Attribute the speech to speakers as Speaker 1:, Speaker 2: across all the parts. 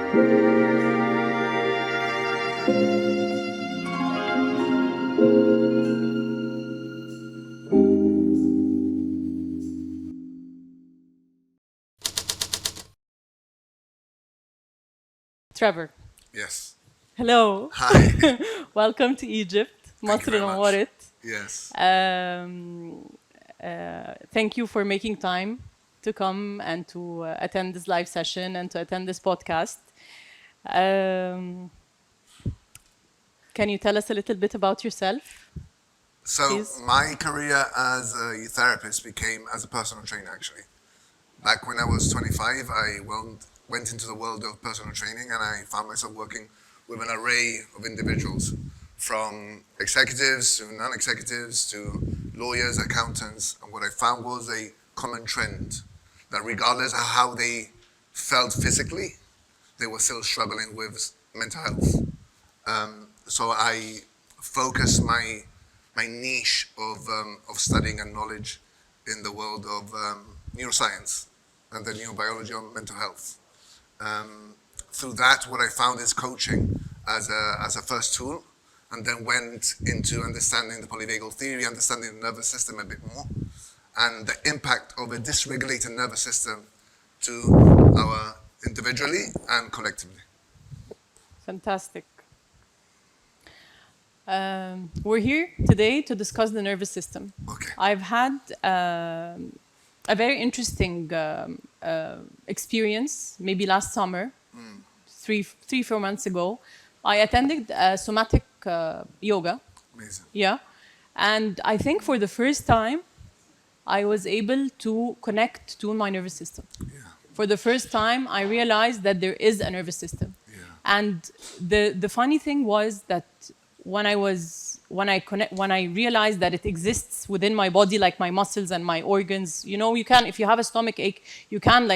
Speaker 1: Trevor.
Speaker 2: Yes.
Speaker 1: Hello.
Speaker 2: Hi.
Speaker 1: Welcome to Egypt.
Speaker 2: Thank you very much.
Speaker 1: مصر.
Speaker 2: Yes.
Speaker 1: Thank you for making time to come and to attend this live session and to attend this podcast. Can you tell us a little bit about yourself?
Speaker 2: So
Speaker 1: Please.
Speaker 2: my career as a therapist became as a personal trainer, actually. Back when I was 25, I went into the world of personal training, and I found myself working with an array of individuals, from executives to non-executives to lawyers, accountants. And what I found was a common trend that regardless of how they felt physically, they were still struggling with mental health. So I focused my niche of studying and knowledge in the world of neuroscience and the neurobiology of mental health. Through that, what I found is coaching as a first tool, and then went into understanding the polyvagal theory, understanding the nervous system a bit more, and the impact of a dysregulated nervous system to our individually and collectively.
Speaker 1: Fantastic. We're here today to discuss the nervous system.
Speaker 2: Okay.
Speaker 1: I've had a very interesting experience, maybe last summer, 4 months ago. I attended somatic yoga.
Speaker 2: Amazing.
Speaker 1: Yeah. And I think for the first time, I was able to connect to my nervous system.
Speaker 2: Yeah.
Speaker 1: For the first time, I realized that there is a nervous system.
Speaker 2: Yeah.
Speaker 1: And the funny thing was that when I realized that it exists within my body, like my muscles and my organs, you can, if you have a stomach ache, you can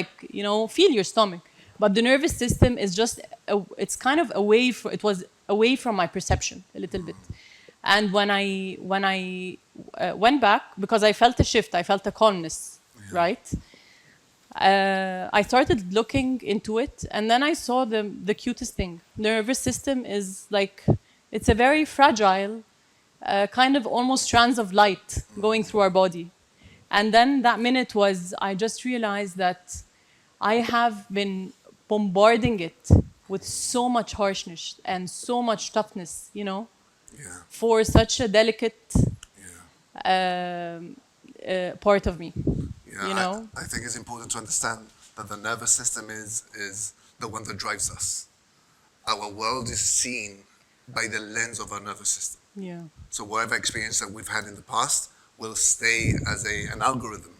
Speaker 1: feel your stomach. But the nervous system is just, it's kind of it was away from my perception a little bit. And when I went back, because I felt a shift, I felt a calmness, right? I started looking into it, and then I saw the cutest thing. The nervous system is it's a very fragile, kind of almost strands of light going through our body. And then that minute I just realized that I have been bombarding it with so much harshness and so much toughness,
Speaker 2: Yeah.
Speaker 1: for such a delicate
Speaker 2: Yeah.
Speaker 1: part of me.
Speaker 2: Yeah. I think it's important to understand that the nervous system is the one that drives us. Our world is seen by the lens of our nervous system.
Speaker 1: Yeah.
Speaker 2: So whatever experience that we've had in the past will stay as an algorithm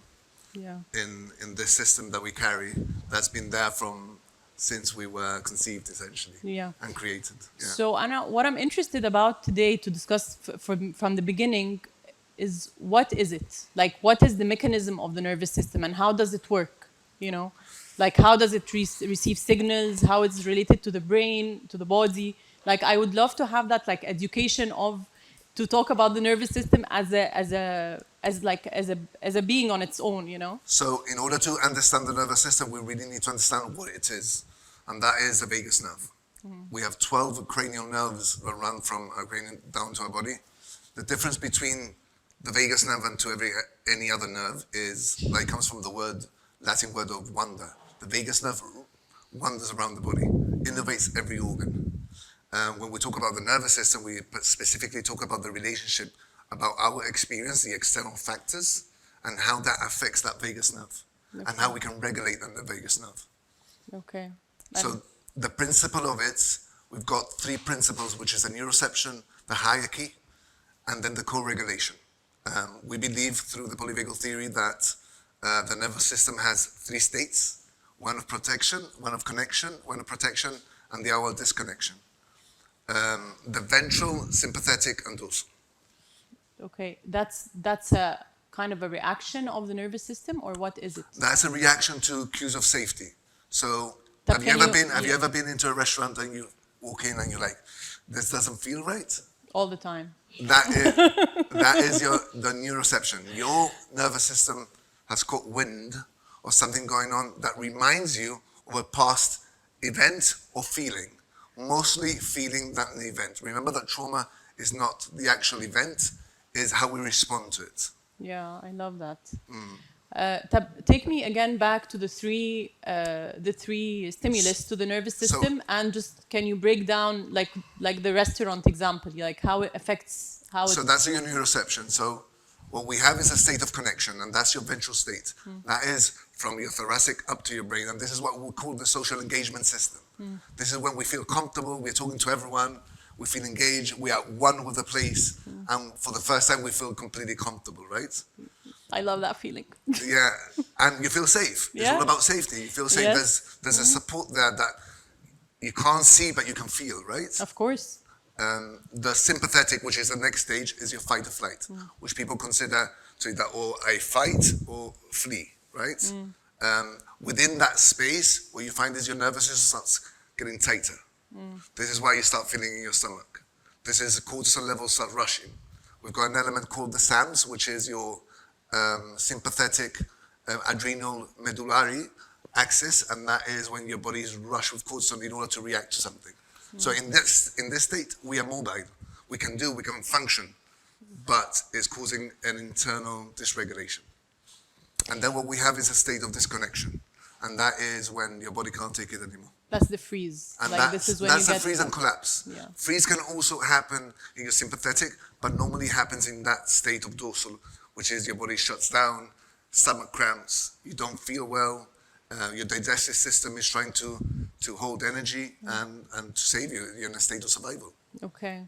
Speaker 1: Yeah.
Speaker 2: in this system that we carry that's been there since we were conceived, essentially,
Speaker 1: Yeah.
Speaker 2: and created. Yeah.
Speaker 1: So Anna, what I'm interested about today to discuss from the beginning is, what is it? What is the mechanism of the nervous system, and how does it work? How does it receive signals? How it's related to the brain, to the body? I would love to have that education to talk about the nervous system as a being on its own.
Speaker 2: So in order to understand the nervous system, we really need to understand what it is, and that is the vagus nerve. We have 12 cranial nerves that run from our cranium down to our body. The difference between the vagus nerve and to any other nerve comes from the Latin word of wonder. The vagus nerve wanders around the body, innervates every organ. When we talk about the nervous system, we specifically talk about the relationship about our experience, the external factors, and how that affects that vagus nerve, and how we can regulate the vagus nerve.
Speaker 1: Okay.
Speaker 2: So the principle of it, we've got 3 principles, which is the neuroception, the hierarchy, and then the co-regulation. We believe through the polyvagal theory that the nervous system has 3 states: one of protection, one of connection, one of protection, and the other of disconnection. The ventral, sympathetic, and dorsal.
Speaker 1: Okay, that's a kind of a reaction of the nervous system, or what is it?
Speaker 2: That's a reaction to cues of safety. So have you ever been into a restaurant and you walk in and you're like, this doesn't feel right?
Speaker 1: All the time.
Speaker 2: That is the neuroception. Your nervous system has caught wind of something going on that reminds you of a past event or feeling. Mostly feeling than the event. Remember that trauma is not the actual event, is how we respond to it.
Speaker 1: Yeah, I love that. Take me again back to the three stimulus to the nervous system, and just can you break down like the restaurant example, like how it affects how
Speaker 2: So
Speaker 1: it.
Speaker 2: that's your neuroception. So what we have is a state of connection, and that's your ventral state. That is from your thoracic up to your brain, and this is what we call the social engagement system. This is when we feel comfortable, we're talking to everyone, we feel engaged, we are one with the place, and for the first time we feel completely comfortable, right?
Speaker 1: I love that feeling.
Speaker 2: Yeah, and you feel safe. It's
Speaker 1: Yeah.
Speaker 2: all about safety. You feel safe.
Speaker 1: Yes.
Speaker 2: There's a support there that you can't see, but you can feel, right?
Speaker 1: Of course.
Speaker 2: The sympathetic, which is the next stage, is your fight or flight, which people consider to either or I fight or flee, right? Within that space, what you find is your nervous system starts getting tighter. This is why you start feeling in your stomach. This is cortisol levels start rushing. We've got an element called the SAMS, which is your sympathetic adrenal medullary axis, and that is when your body is rushed with cortisol in order to react to something. So in this state, we are mobile. We can function, but it's causing an internal dysregulation. And then what we have is a state of disconnection, and that is when your body can't take it anymore.
Speaker 1: That's the freeze.
Speaker 2: And
Speaker 1: Like this is when you
Speaker 2: that's a
Speaker 1: get.
Speaker 2: freeze and collapse.
Speaker 1: Yeah.
Speaker 2: Freeze can also happen in your sympathetic, but normally happens in that state of dorsal, which is your body shuts down, stomach cramps, you don't feel well, your digestive system is trying to hold energy and to save you. You're in a state of survival.
Speaker 1: Okay.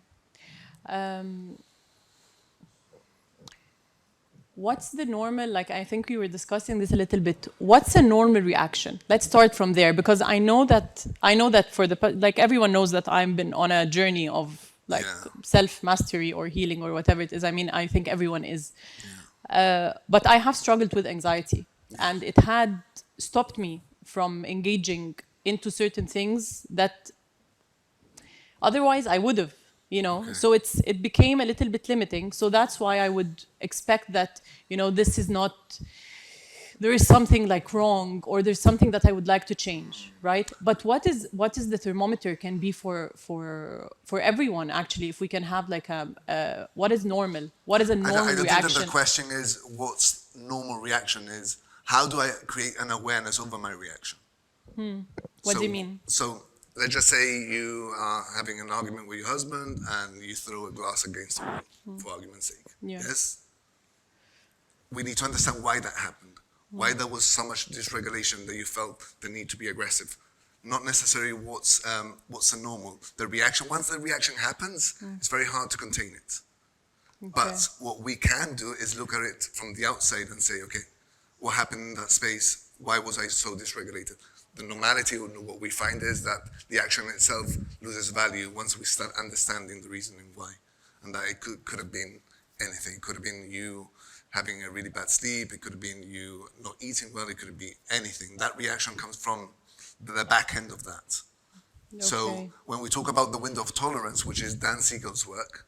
Speaker 1: What's the normal, like I think we were discussing this a little bit, what's a normal reaction? Let's start from there, because I know that for like everyone knows that I've been on a journey of like self-mastery or healing or whatever it is. I mean, I think everyone is. But I have struggled with anxiety, and it had stopped me from engaging into certain things that otherwise I would have. So it became a little bit limiting. So that's why I would expect that, this is not, there is something like wrong, or there's something that I would like to change, right? But what is the thermometer can be for everyone, actually, if we can have like what is normal? What is a normal
Speaker 2: I don't
Speaker 1: reaction?
Speaker 2: think that the question is what's normal reaction is. How do I create an awareness over my reaction?
Speaker 1: What do you mean?
Speaker 2: So let's just say you are having an argument with your husband and you throw a glass against the wall, for argument's sake.
Speaker 1: Yeah.
Speaker 2: Yes? We need to understand why that happened. Why there was so much dysregulation that you felt the need to be aggressive. Not necessarily what's the normal. The reaction, once the reaction happens, it's very hard to contain it.
Speaker 1: Okay.
Speaker 2: But what we can do is look at it from the outside and say, okay, what happened in that space? Why was I so dysregulated? The normality, or what we find is that the action itself loses value once we start understanding the reasoning why. And that it could have been anything. It could have been you having a really bad sleep. It could have been you not eating well. It could have been anything. That reaction comes from the back end of that.
Speaker 1: Okay.
Speaker 2: So when we talk about the window of tolerance, which is Dan Siegel's work,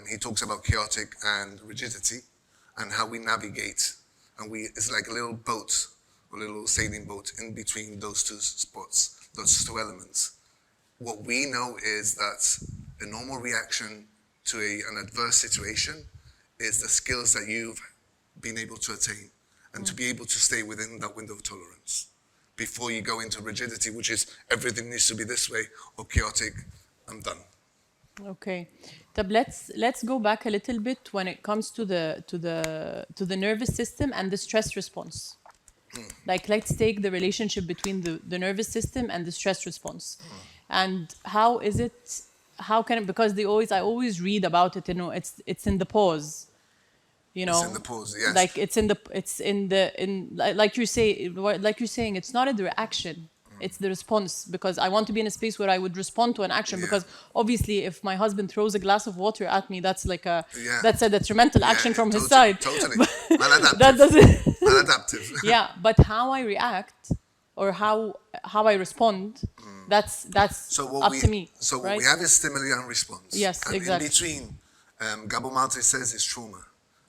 Speaker 2: he talks about chaotic and rigidity and how we navigate. And it's like a little boat, a little sailing boat in between those two spots, those two elements. What we know is that a normal reaction to an adverse situation is the skills that you've been able to attain and to be able to stay within that window of tolerance before you go into rigidity, which is everything needs to be this way, or chaotic, I'm done.
Speaker 1: Okay. Tab, let's go back a little bit when it comes to the nervous system and the stress response. Like, let's take the relationship between the nervous system and the stress response. And how is it, because I always read about it, it's in the pause.
Speaker 2: It's in the pause, yes.
Speaker 1: Like like you're saying, it's not in the reaction, it's the response, because I want to be in a space where I would respond to an action, because obviously if my husband throws a glass of water at me, that's like that's a detrimental action from his side.
Speaker 2: Totally. Maladaptive.
Speaker 1: That doesn't
Speaker 2: Maladaptive.
Speaker 1: Yeah, but how I react or how I respond, that's up to me.
Speaker 2: So what
Speaker 1: right?
Speaker 2: we have is stimuli and response.
Speaker 1: Yes,
Speaker 2: and
Speaker 1: exactly.
Speaker 2: in between, Gabo Mate says it's trauma.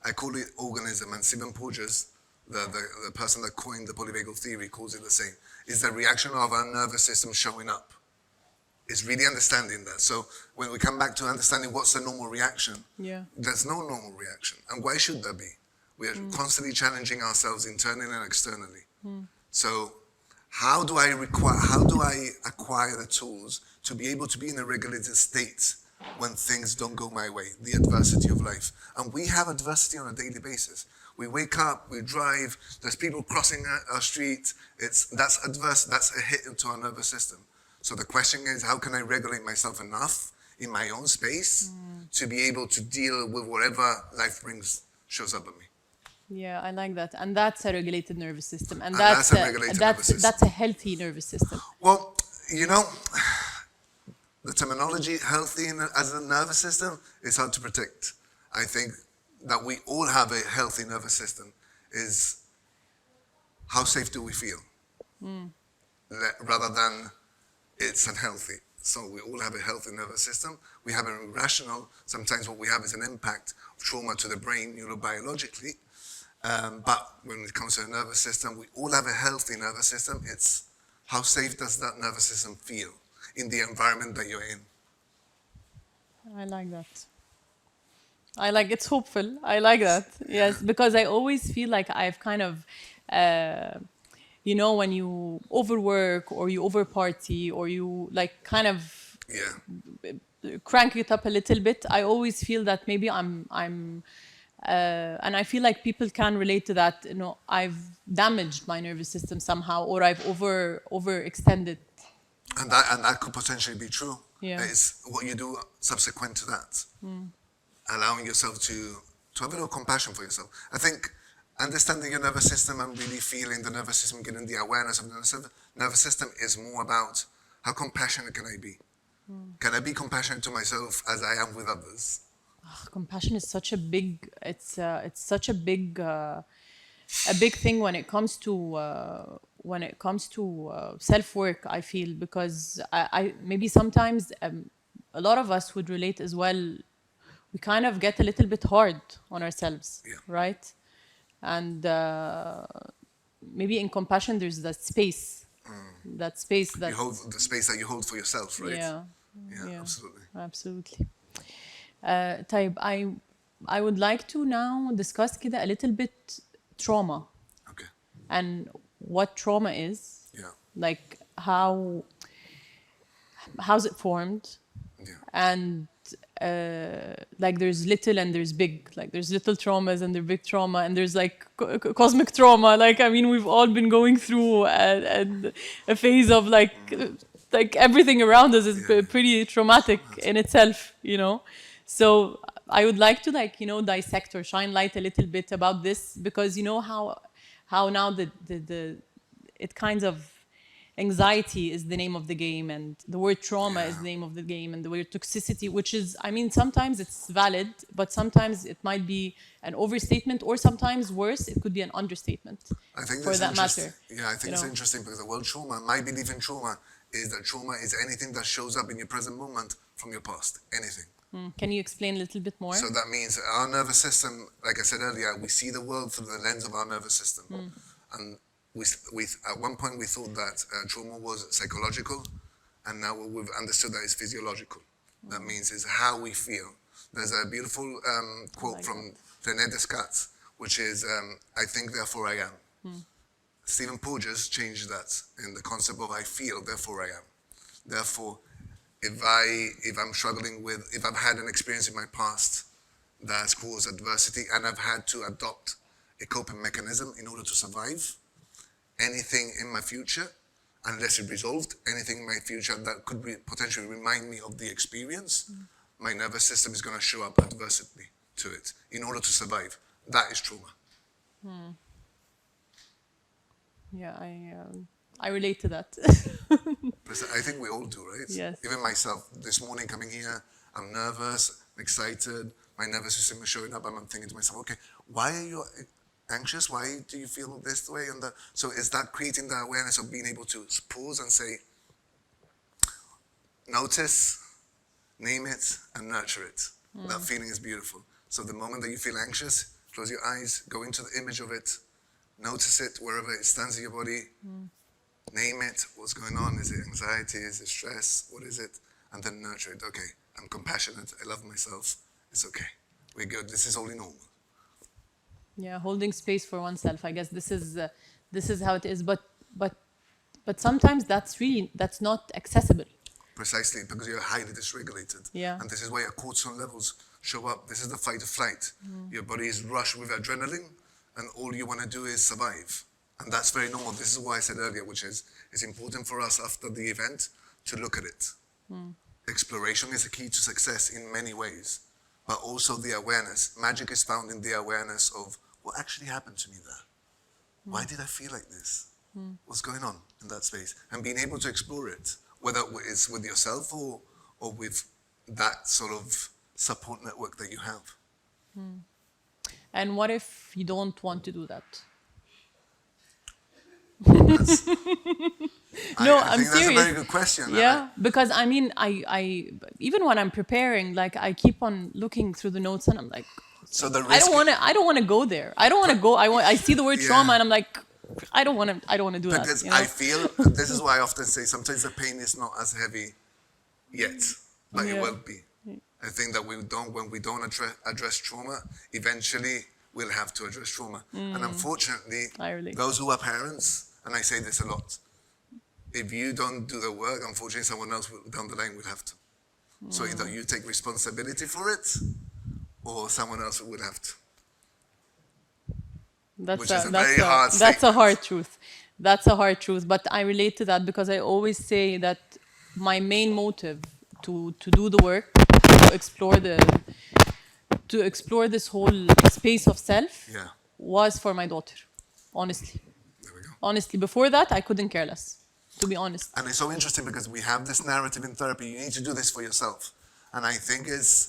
Speaker 2: I call it organism, and Stephen Porges the person that coined the polyvagal theory calls it the same, is the reaction of our nervous system showing up. It's really understanding that. So when we come back to understanding what's the normal reaction, there's no normal reaction. And why should there be? We are constantly challenging ourselves internally and externally. So how do I acquire the tools to be able to be in a regulated state when things don't go my way, the adversity of life? And we have adversity on a daily basis. We wake up, we drive, there's people crossing our street. That's adverse, that's a hit into our nervous system. So the question is, how can I regulate myself enough in my own space to be able to deal with whatever life shows up at me?
Speaker 1: Yeah, I like that. And that's a regulated nervous system. And
Speaker 2: that's a regulated nervous system.
Speaker 1: That's a healthy nervous system.
Speaker 2: Well, you know, the terminology healthy as a nervous system is hard to predict. I think that we all have a healthy nervous system is how safe do we feel? Rather than it's unhealthy. So we all have a healthy nervous system. We have an irrational, sometimes what we have is an impact of trauma to the brain neurobiologically. But when it comes to the nervous system, we all have a healthy nervous system. It's how safe does that nervous system feel in the environment that you're in?
Speaker 1: I like that. It's hopeful. I like that. Yes, because I always feel like I've kind of, when you overwork or you overparty or you kind of crank it up a little bit, I always feel that maybe I'm and I feel like people can relate to that. I've damaged my nervous system somehow, or I've overextended.
Speaker 2: And that could potentially be true.
Speaker 1: Yeah.
Speaker 2: It's what you do subsequent to that. Allowing yourself to have a little compassion for yourself. I think understanding your nervous system and really feeling the nervous system, getting the awareness of the nervous system is more about how compassionate can I be? Can I be compassionate to myself as I am with others?
Speaker 1: Compassion is such a big. It's such a big thing when it comes to self-work. I feel because I maybe sometimes a lot of us would relate as well. We kind of get a little bit hard on ourselves, right? And maybe in compassion, there's that space. That space that
Speaker 2: you hold, the space that you hold for yourself, right?
Speaker 1: Yeah,
Speaker 2: absolutely.
Speaker 1: طيب, I would like to now discuss كده a little bit trauma.
Speaker 2: Okay.
Speaker 1: And what trauma is.
Speaker 2: Yeah.
Speaker 1: Like how's it formed?
Speaker 2: Yeah.
Speaker 1: And there's little and there's big. Like there's little traumas and there's big trauma and there's cosmic trauma. We've all been going through a phase of everything around us is pretty traumatic in itself, So I would like to dissect or shine light a little bit about this, because how now it kinds of anxiety is the name of the game, and the word trauma is the name of the game, and the word toxicity, which is, sometimes it's valid, but sometimes it might be an overstatement, or sometimes worse, it could be an understatement.
Speaker 2: I think
Speaker 1: for that matter.
Speaker 2: Yeah, I think it's interesting because the word trauma, my belief in trauma is that trauma is anything that shows up in your present moment from your past, anything.
Speaker 1: Can you explain a little bit more?
Speaker 2: So that means our nervous system, like I said earlier, we see the world through the lens of our nervous system. And we at one point we thought that trauma was psychological, and now we've understood that it's physiological. That means it's how we feel. There's a beautiful quote from René Descartes, which is, I think, therefore I am. Stephen Porges changed that in the concept of I feel, therefore I am. Therefore, if I'm struggling with, if I've had an experience in my past that's caused adversity and I've had to adopt a coping mechanism in order to survive, anything in my future, unless it's resolved, anything in my future that could potentially remind me of the experience, my nervous system is going to show up adversity to it in order to survive. That is trauma.
Speaker 1: Yeah, I relate to that.
Speaker 2: I think we all do, right?
Speaker 1: Yes.
Speaker 2: Even myself, this morning coming here, I'm nervous, I'm excited, my nervous system is showing up, and I'm thinking to myself, okay, why are you anxious? Why do you feel this way? And so is that creating the awareness of being able to pause and say, notice, name it, and nurture it. That feeling is beautiful. So the moment that you feel anxious, close your eyes, go into the image of it, Notice it wherever it stands in your body. Name it. What's going on? Is it anxiety? Is it stress? What is it? And then nurture it. Okay, I'm compassionate. I love myself. It's okay. We're good. This is only normal.
Speaker 1: Yeah, holding space for oneself. I guess this is how it is. But sometimes that's not accessible.
Speaker 2: Precisely, because you're highly dysregulated.
Speaker 1: Yeah.
Speaker 2: And this is why your cortisol levels show up. This is the fight or flight. Your body is rushed with adrenaline, and all you want to do is survive. And that's very normal. This is why I said earlier, which is it's important for us after the event to look at it. Exploration is a key to success in many ways, but also the awareness. Magic is found in the awareness of what actually happened to me there. Why did I feel like this? What's going on in that space? And being able to explore it, whether it's with yourself or with that sort of support network that you have.
Speaker 1: And what if you don't want to do that?
Speaker 2: That's,
Speaker 1: I'm
Speaker 2: think
Speaker 1: serious.
Speaker 2: That's a very good question.
Speaker 1: Yeah, because I mean, I even when I'm preparing, like I keep on looking through the notes, and I'm like,
Speaker 2: So the
Speaker 1: I
Speaker 2: risk,
Speaker 1: don't want to go there. I don't want to go. I see the word
Speaker 2: Yeah.
Speaker 1: trauma, and I'm like, I don't want to do that.
Speaker 2: because
Speaker 1: You know?
Speaker 2: I feel, this is why I often say sometimes the pain is not as heavy yet, but it
Speaker 1: Yeah.
Speaker 2: will be. I think that when we don't address trauma, eventually we'll have to address trauma. And unfortunately,
Speaker 1: I relate.
Speaker 2: those who are parents, and I say this a lot, if you don't do the work, unfortunately someone else down the line will have to. So either you take responsibility for it, or someone else would have to. Which is a very hard
Speaker 1: that's a
Speaker 2: statement.
Speaker 1: hard truth. That's a hard truth. But I relate to that because I always say that my main motive to do the work, to explore this whole space of self,
Speaker 2: Yeah,
Speaker 1: was for my daughter. Honestly,
Speaker 2: there we go.
Speaker 1: honestly, before that I couldn't care less. To be honest.
Speaker 2: And it's so interesting because we have this narrative in therapy, you need to do this for yourself. And I think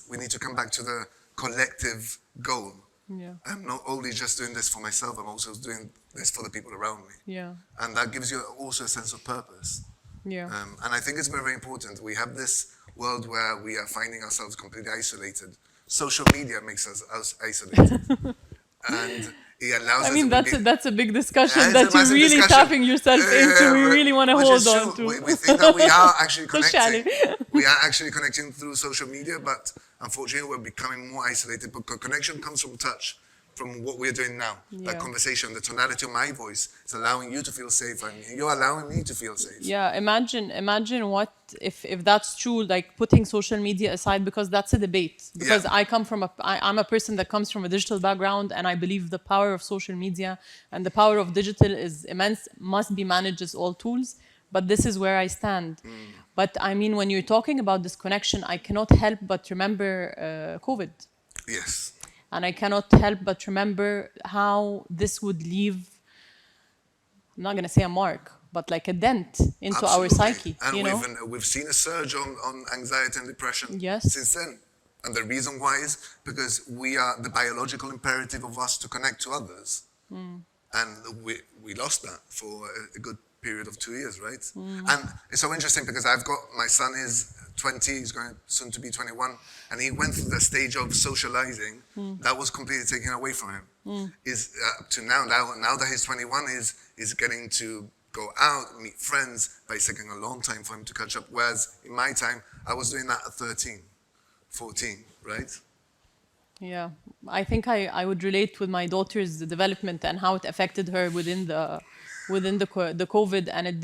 Speaker 2: we need to come back to the collective goal.
Speaker 1: Yeah.
Speaker 2: I'm not only just doing this for myself, I'm also doing this for the people around me.
Speaker 1: Yeah.
Speaker 2: And that gives you also a sense of purpose.
Speaker 1: Yeah.
Speaker 2: And I think it's very, very important. We have this world where we are finding ourselves completely isolated. Social media makes us isolated. And it allows
Speaker 1: I
Speaker 2: us
Speaker 1: mean,
Speaker 2: to
Speaker 1: that's a big discussion
Speaker 2: Yeah, it's
Speaker 1: that
Speaker 2: a
Speaker 1: you're
Speaker 2: massive
Speaker 1: really
Speaker 2: discussion.
Speaker 1: tapping yourself into. We really want to
Speaker 2: which
Speaker 1: hold
Speaker 2: is
Speaker 1: on
Speaker 2: true.
Speaker 1: to.
Speaker 2: We think that we are actually
Speaker 1: Socially.
Speaker 2: connecting. We are actually connecting through social media, but unfortunately we're becoming more isolated. But connection comes from touch, from what we're doing now.
Speaker 1: Yeah.
Speaker 2: That conversation, the tonality of my voice is allowing you to feel safe, and you're allowing me to feel safe.
Speaker 1: Yeah, imagine what if that's true, like putting social media aside, because that's a debate. Because
Speaker 2: Yeah.
Speaker 1: I'm a person that comes from a digital background, and I believe the power of social media and the power of digital is immense, must be managed as all tools. But this is where I stand. But I mean, when you're talking about disconnection, I cannot help but remember COVID.
Speaker 2: Yes.
Speaker 1: And I cannot help but remember how this would leave, I'm not going to say a mark, but like a dent into our
Speaker 2: Absolutely.
Speaker 1: psyche,
Speaker 2: And
Speaker 1: you know?
Speaker 2: we've seen a surge on anxiety and depression
Speaker 1: Yes.
Speaker 2: since then. And the reason why is because we are the biological imperative of us to connect to others. And we lost that for a good period of 2 years, right? And it's so interesting because my son is 20, he's going soon to be 21, and he went through the stage of socializing that was completely taken away from him. Is up to now that he's 21, is getting to go out, meet friends, but it's taking a long time for him to catch up. Whereas in my time, I was doing that at 13, 14, right?
Speaker 1: Yeah, I think I would relate with my daughter's development and how it affected her within the COVID, and it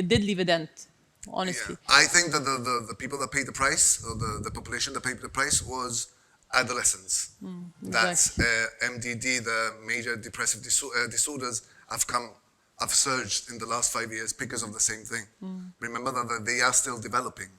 Speaker 1: did leave a dent, honestly.
Speaker 2: Yeah. I think that the people that paid the price, or the population that paid the price, was adolescents. That's MDD, the major depressive disorders, have surged in the last 5 years because of the same thing. Remember that they are still developing.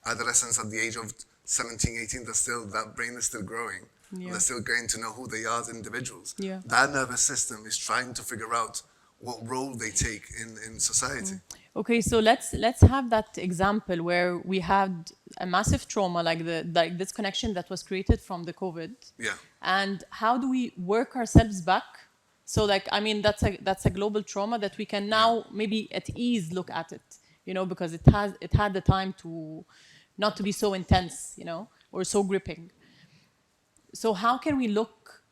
Speaker 2: Adolescents at the age of 17, 18, that brain is still growing.
Speaker 1: Yeah.
Speaker 2: They're still getting to know who they are as individuals.
Speaker 1: Yeah.
Speaker 2: That nervous system is trying to figure out what role they take in society.
Speaker 1: Okay, so let's have that example where we had a massive trauma like this connection that was created from the COVID.
Speaker 2: Yeah.
Speaker 1: And how do we work ourselves back? So like, I mean, that's a global trauma that we can now maybe at ease look at it, you know, because it had the time to not to be so intense, you know, or so gripping. So how can we look,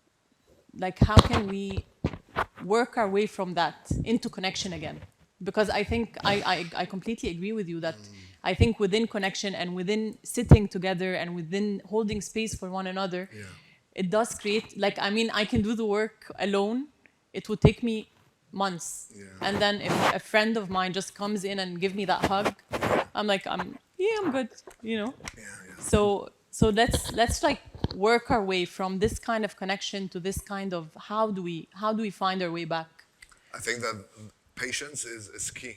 Speaker 1: like how can we work our way from that into connection again. Because I think I completely agree with you that I think within connection and within sitting together and within holding space for one another,
Speaker 2: Yeah.
Speaker 1: it does create, like, I mean, I can do the work alone. It would take me months.
Speaker 2: Yeah.
Speaker 1: And then if a friend of mine just comes in and give me that hug, I'm like, I'm good, you know?
Speaker 2: Yeah, yeah.
Speaker 1: So let's like work our way from this kind of connection to this kind of how do we find our way back?
Speaker 2: I think that patience is key.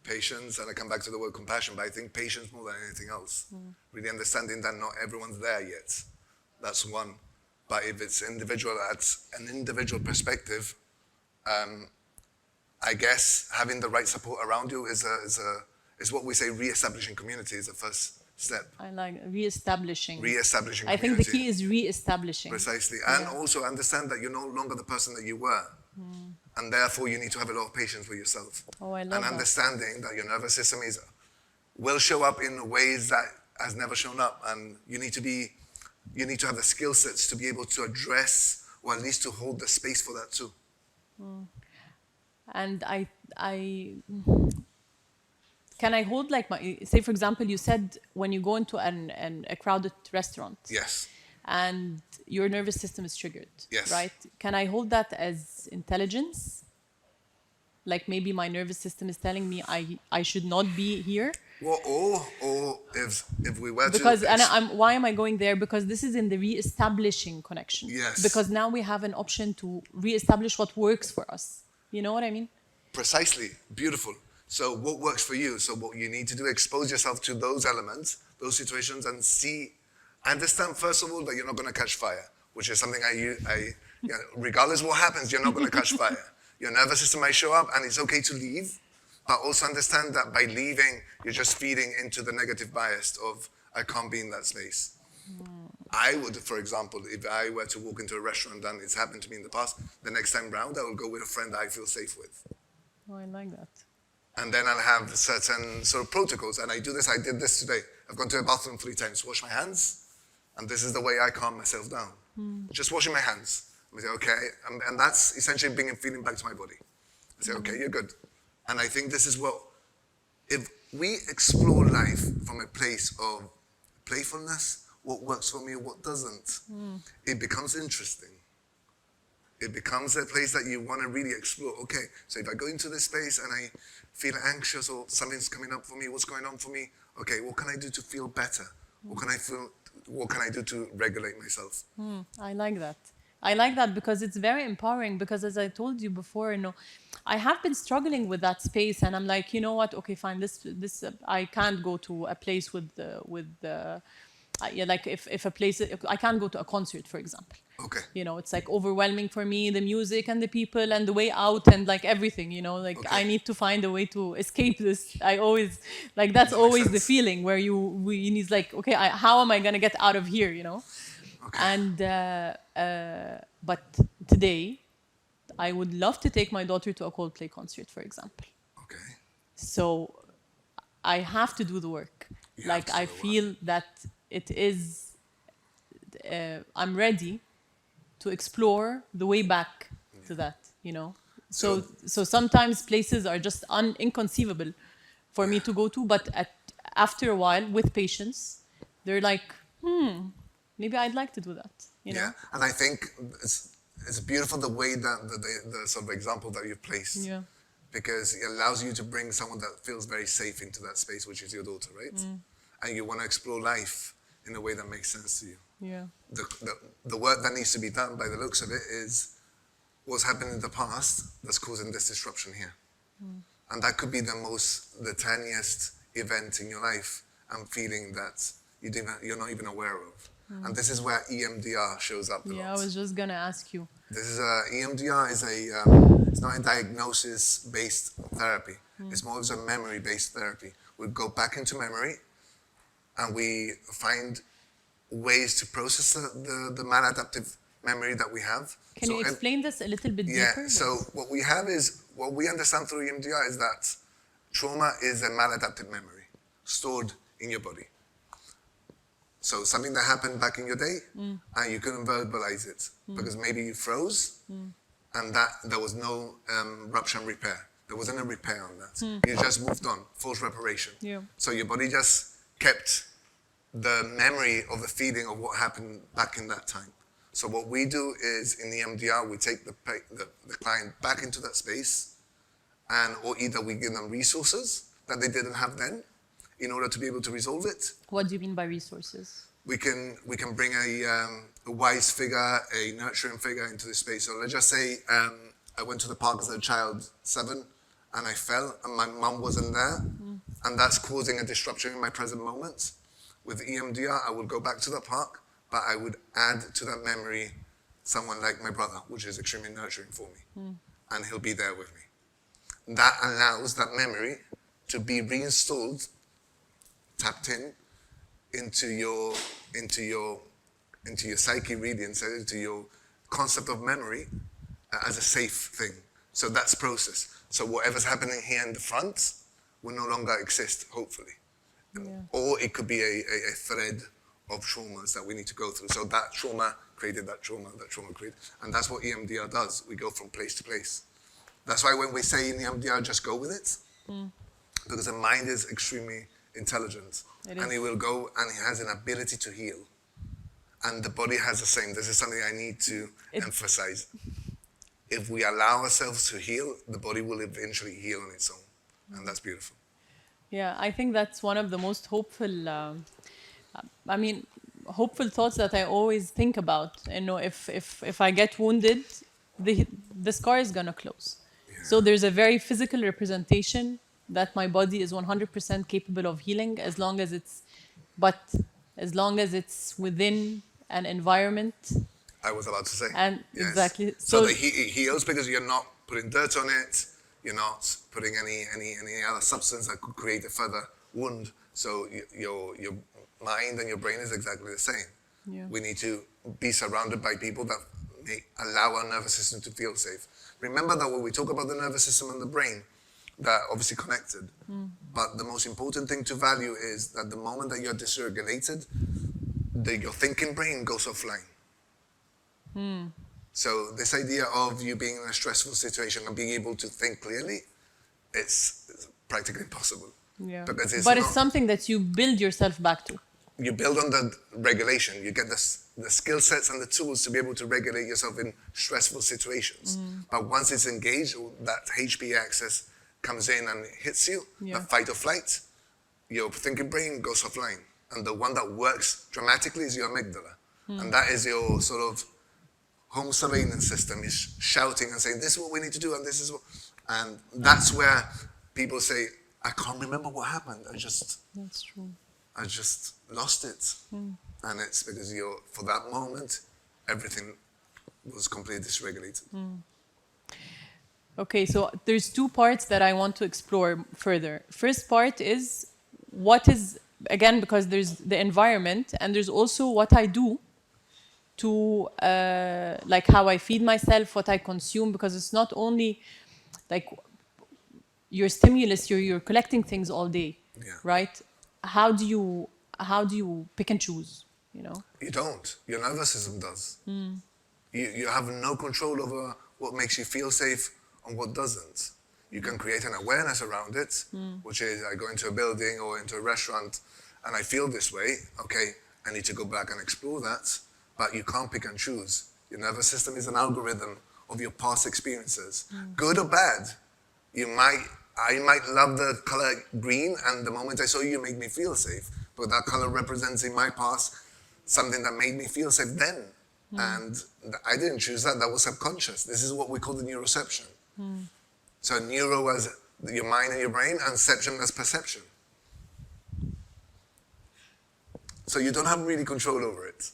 Speaker 2: Patience, and I come back to the word compassion, but I think patience more than anything else. Really understanding that not everyone's there yet. That's one. But if it's individual, that's an individual perspective. I guess having the right support around you is what we say. Re-establishing community is the first step.
Speaker 1: I like re-establishing.
Speaker 2: Re-establishing
Speaker 1: I
Speaker 2: community.
Speaker 1: think the key is re-establishing.
Speaker 2: Precisely. And
Speaker 1: Yeah.
Speaker 2: also understand that you're no longer the person that you were. And therefore you need to have a lot of patience with yourself.
Speaker 1: Oh, I love
Speaker 2: and
Speaker 1: that.
Speaker 2: understanding that your nervous system will show up in ways that has never shown up. And you need to have the skill sets to be able to address or at least to hold the space for that too.
Speaker 1: And I can I hold like my, say for example, you said when you go into a crowded restaurant
Speaker 2: Yes.
Speaker 1: and your nervous system is triggered,
Speaker 2: Yes.
Speaker 1: right? Can I hold that as intelligence? Like maybe my nervous system is telling me I should not be here.
Speaker 2: Well, or if we were
Speaker 1: Because
Speaker 2: to...
Speaker 1: and why am I going there? Because this is in the re-establishing connection.
Speaker 2: Yes.
Speaker 1: Because now we have an option to re-establish what works for us. You know what I mean?
Speaker 2: Precisely. Beautiful. So what works for you? So what you need to do, expose yourself to those elements, those situations, and understand first of all that you're not going to catch fire, which is something regardless of what happens, you're not going to catch fire. Your nervous system might show up, and it's okay to leave, but also understand that by leaving, you're just feeding into the negative bias of, I can't be in that space. I would, for example, if I were to walk into a restaurant, and it's happened to me in the past, the next time round, I will go with a friend that I feel safe with.
Speaker 1: Oh, I like that.
Speaker 2: And then I'll have certain sort of protocols, and I did this today. I've gone to a bathroom 3 times, wash my hands, and this is the way I calm myself down. Just washing my hands. I say, okay, and that's essentially bringing feeling back to my body. I say, okay, you're good. And I think this is what, if we explore life from a place of playfulness, what works for me, what doesn't, it becomes interesting. It becomes a place that you want to really explore. Okay, so if I go into this space and I feel anxious or something's coming up for me, what's going on for me? Okay, what can I do to feel better? What can I do to regulate myself?
Speaker 1: I like that. I like that because it's very empowering. Because as I told you before, I have been struggling with that space, and I'm like, you know what? Okay, fine. This I can't go to a place like if a place, I can't go to a concert, for example.
Speaker 2: Okay.
Speaker 1: It's like overwhelming for me, the music and the people and the way out and like everything, like
Speaker 2: Okay.
Speaker 1: I need to find a way to escape this. I always, like, that's
Speaker 2: Makes
Speaker 1: always the
Speaker 2: sense.
Speaker 1: feeling where you need, like, okay, how am I going to get out of here,
Speaker 2: Okay.
Speaker 1: And, but today, I would love to take my daughter to a Coldplay concert, for example.
Speaker 2: Okay.
Speaker 1: So I have to do the work.
Speaker 2: You have
Speaker 1: Like,
Speaker 2: to do
Speaker 1: I
Speaker 2: the work.
Speaker 1: feel that it is, I'm ready to explore the way back to that, So sometimes places are just inconceivable for me to go to, but after a while, with patience, they're like, maybe I'd like to do that,
Speaker 2: Yeah, and I think it's beautiful the way that the sort of example that you've placed.
Speaker 1: Yeah.
Speaker 2: Because it allows you to bring someone that feels very safe into that space, which is your daughter, right? And you want to explore life in a way that makes sense to you.
Speaker 1: Yeah.
Speaker 2: The work that needs to be done by the looks of it is what's happened in the past that's causing this disruption here. And that could be the tiniest event in your life and feeling that you're not even aware of. And this is where EMDR shows up a lot.
Speaker 1: Yeah, I was just gonna ask you.
Speaker 2: This is EMDR is it's not a diagnosis-based therapy. It's more of a memory-based therapy. We go back into memory and we find ways to process the maladaptive memory that we have.
Speaker 1: Can you explain this a little bit
Speaker 2: Yeah,
Speaker 1: deeper?
Speaker 2: so what we understand through EMDR is that trauma is a maladaptive memory stored in your body. So something that happened back in your day, and you couldn't verbalize it because maybe you froze, and that there was no rupture and repair. There wasn't a repair on that. You just moved on, false reparation.
Speaker 1: Yeah.
Speaker 2: So your body just kept the memory of the feeling of what happened back in that time. So what we do is in the EMDR, we take the client back into that space, and or either we give them resources that they didn't have then in order to be able to resolve it.
Speaker 1: What do you mean by resources?
Speaker 2: We can bring a wise figure, a nurturing figure into the space. So let's just say I went to the park as a child, 7, and I fell, and my mum wasn't there, and that's causing a disruption in my present moment. With EMDR, I would go back to the park, but I would add to that memory someone like my brother, which is extremely nurturing for me, and he'll be there with me. That allows that memory to be reinstalled, tapped into your psyche really, and into your concept of memory as a safe thing. So that's process. So whatever's happening here in the front will no longer exist, hopefully.
Speaker 1: Yeah.
Speaker 2: Or it could be a thread of traumas that we need to go through. So that trauma created that trauma created. And that's what EMDR does. We go from place to place. That's why when we say in EMDR, just go with it. Because the mind is extremely intelligent. And it will go, and it has an ability to heal. And the body has the same. This is something I need to emphasize. If we allow ourselves to heal, the body will eventually heal on its own. And that's beautiful.
Speaker 1: Yeah, I think that's one of the most hopeful, hopeful thoughts that I always think about. You know, if I get wounded, the scar is gonna close. Yeah. So there's a very physical representation that my body is 100% capable of healing as long as it's within an environment.
Speaker 2: I was about to say.
Speaker 1: And
Speaker 2: yes.
Speaker 1: Exactly.
Speaker 2: So it heals because you're not putting dirt on it. You're not putting any other substance that could create a further wound. So your mind and your brain is exactly the same.
Speaker 1: Yeah.
Speaker 2: We need to be surrounded by people that may allow our nervous system to feel safe. Remember that when we talk about the nervous system and the brain, they're obviously connected. But the most important thing to value is that the moment that you're dysregulated, your thinking brain goes offline. So this idea of you being in a stressful situation and being able to think clearly, it's practically impossible.
Speaker 1: Yeah.
Speaker 2: Because
Speaker 1: it's something that you build yourself back to.
Speaker 2: You build on the regulation. You get the skill sets and the tools to be able to regulate yourself in stressful situations. But once it's engaged, that HP axis comes in and hits you, the fight or flight, your thinking brain goes offline. And the one that works dramatically is your amygdala. And that is your sort of home surveillance system, is shouting and saying, this is what we need to do, and this is what... And that's where people say, I can't remember what happened.
Speaker 1: That's true.
Speaker 2: I just lost it. And it's because for that moment, everything was completely dysregulated.
Speaker 1: Okay, so there's 2 parts that I want to explore further. First part is what is, again, because there's the environment and there's also what I do to, like how I feed myself, what I consume, because it's not only like your stimulus, you're collecting things all day, right? How do you pick and choose, you know?
Speaker 2: You don't. Your nervous system does. You have no control over what makes you feel safe and what doesn't. You can create an awareness around it, which is I go into a building or into a restaurant and I feel this way. Okay, I need to go back and explore that. But you can't pick and choose. Your nervous system is an algorithm of your past experiences. Good or bad. I might love the color green, and the moment I saw you made me feel safe. But that color represents in my past something that made me feel safe then. And I didn't choose that. That was subconscious. This is what we call the neuroception. So neuro as your mind and your brain, and ception as perception. So you don't have really control over it.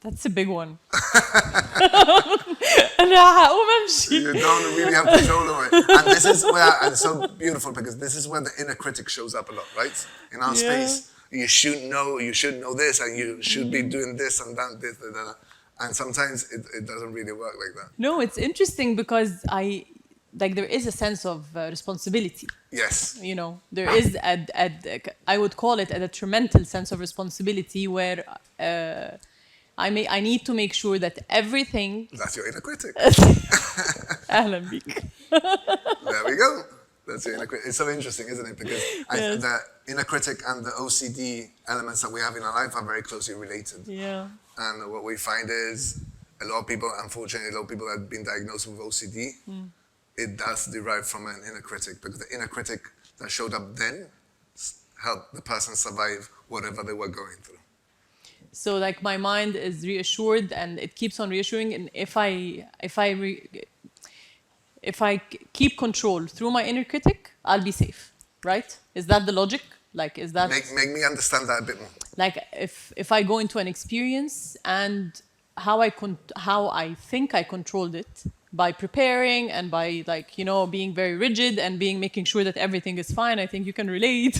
Speaker 1: That's a big one.
Speaker 2: You don't really have control over it. And this is where, and it's so beautiful because this is where the inner critic shows up a lot, right? In our space, you should know this, and you should be doing this and that, this, that. And sometimes it doesn't really work like that.
Speaker 1: No, it's interesting because there is a sense of responsibility.
Speaker 2: Yes.
Speaker 1: You know, there is I would call it a detrimental sense of responsibility where I need to make sure that everything.
Speaker 2: That's your inner critic.
Speaker 1: أهلا بيك.
Speaker 2: There we go. That's your inner critic. It's so interesting, isn't it? Because
Speaker 1: Yes.
Speaker 2: the inner critic and the OCD elements that we have in our life are very closely related.
Speaker 1: Yeah.
Speaker 2: And what we find is a lot of people, unfortunately, a lot of people that have been diagnosed with OCD, it does derive from an inner critic, because the inner critic that showed up then helped the person survive whatever they were going through.
Speaker 1: So like my mind is reassured and it keeps on reassuring, and if I keep control through my inner critic, I'll be safe, right? Is that the logic? Like, is that
Speaker 2: Make me understand that a bit more.
Speaker 1: like if I go into an experience and how I think I controlled it by preparing and by like, you know, being very rigid and making sure that everything is fine. I think you can relate.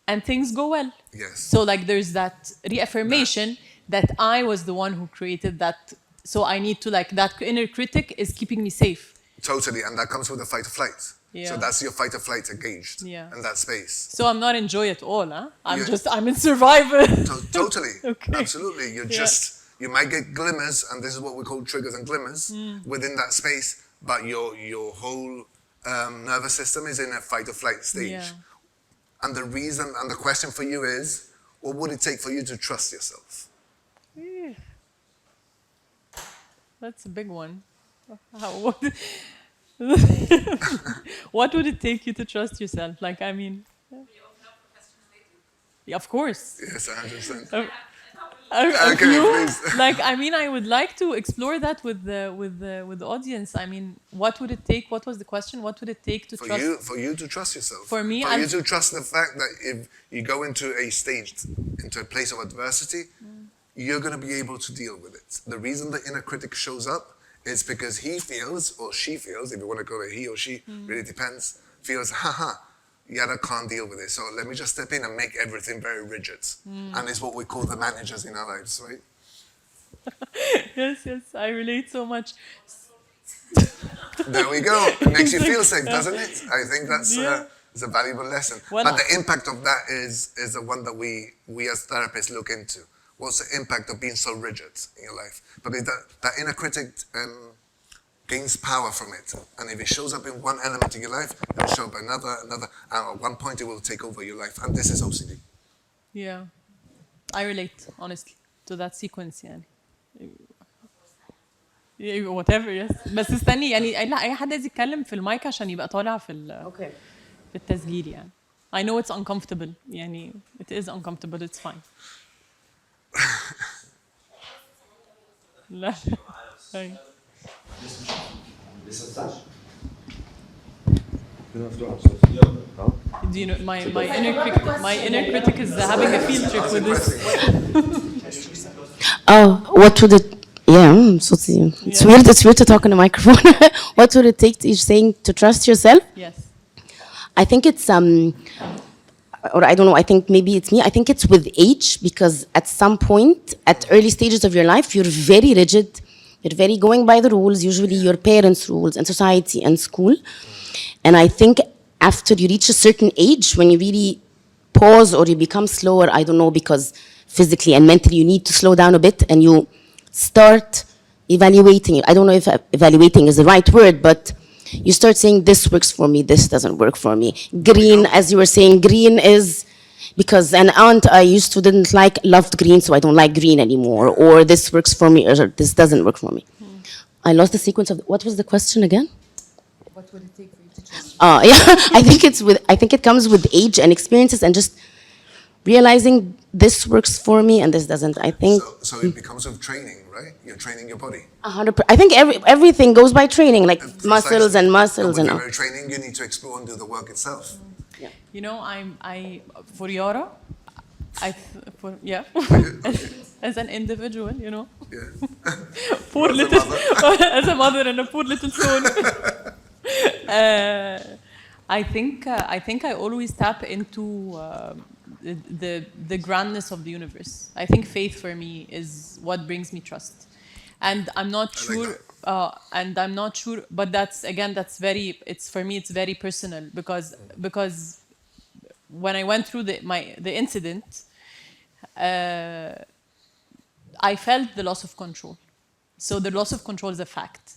Speaker 1: And things go well.
Speaker 2: Yes.
Speaker 1: So like there's that reaffirmation that I was the one who created that. So I need to, like, that inner critic is keeping me safe.
Speaker 2: Totally, and that comes with the fight or flight.
Speaker 1: Yeah.
Speaker 2: So that's your fight or flight engaged
Speaker 1: Yeah.
Speaker 2: in that space.
Speaker 1: So I'm not in joy at all, huh?
Speaker 2: Yeah.
Speaker 1: I'm in survival.
Speaker 2: Totally,
Speaker 1: Okay.
Speaker 2: absolutely. You might get glimmers, and this is what we call triggers and glimmers within that space, but your whole nervous system is in a fight or flight stage.
Speaker 1: Yeah.
Speaker 2: And the reason and the question for you is, what would it take for you to trust yourself?
Speaker 1: Yeah. That's a big one. What would it take you to trust yourself? Like, I mean, yeah, of course.
Speaker 2: Yes, 100%.
Speaker 1: A
Speaker 2: Okay,
Speaker 1: few?
Speaker 2: please.
Speaker 1: Like, I mean, I would like to explore that with the audience. I mean, what would it take? What was the question? What would it take to trust?
Speaker 2: For you to trust yourself.
Speaker 1: For me,
Speaker 2: For you to trust the fact that if you go into a place of adversity, you're going to be able to deal with it. The reason the inner critic shows up is because he feels, or she feels, if you want to call it he or she, really depends, feels, Yara can't deal with it. So let me just step in and make everything very rigid. And it's what we call the managers in our lives, right?
Speaker 1: Yes, I relate so much.
Speaker 2: There we go. It makes you feel safe, doesn't it? I think that's
Speaker 1: Yeah.
Speaker 2: it's a valuable lesson.
Speaker 1: Well,
Speaker 2: but the impact of that is the one that we as therapists look into. What's the impact of being so rigid in your life? Because that inner critic gains power from it. And if it shows up in one element in your life, it'll show up another. And at one point, it will take over your life. And this is OCD.
Speaker 1: Yeah, I relate honestly to that sequence يعني. Yeah, whatever, yes. بس استني يعني لا اي حد عايز يتكلم في المايك عشان يبقى طالع
Speaker 3: Okay.
Speaker 1: في التسجيل يعني. I know it's uncomfortable يعني it is uncomfortable, it's fine. لا طيب. Do you know my inner critic is having a field trip with this.
Speaker 3: Oh, what would it? Yeah, it's
Speaker 1: Yeah.
Speaker 3: weird. It's weird to talk on a microphone. What would it take? You're saying to trust yourself?
Speaker 1: Yes.
Speaker 3: I think it's or I don't know. I think maybe it's me. I think it's with age, because at some point, at early stages of your life, you're very rigid. You're very going by the rules, usually your parents' rules and society and school. And I think after you reach a certain age, when you really pause or you become slower, I don't know, because physically and mentally you need to slow down a bit and you start evaluating. I don't know if evaluating is the right word, but you start saying, this works for me, this doesn't work for me. Green, as you were saying, green is because an aunt I used to didn't like loved green, so I don't like green anymore. Or this works for me, or this doesn't work for me. I lost the sequence of what was the question again?
Speaker 1: What would it take for you to trust?
Speaker 3: Yeah, I think it comes with age and experiences and just realizing this works for me and this doesn't. I think
Speaker 2: So it becomes with training, right? You're training your body.
Speaker 3: 100%. I think everything goes by training, like muscles and muscles and
Speaker 2: with
Speaker 3: all.
Speaker 2: every training, you need to explore and do the work itself.
Speaker 1: You know, I for Yara, as an individual, you know,
Speaker 2: Yeah.
Speaker 1: poor
Speaker 2: As a
Speaker 1: little,
Speaker 2: mother.
Speaker 1: as a mother and a poor little soul. I think I always tap into the grandness of the universe. I think faith for me is what brings me trust, and I'm not sure. But that's very. It's for me. It's very personal because when I went through the incident, I felt the loss of control. So the loss of control is a fact,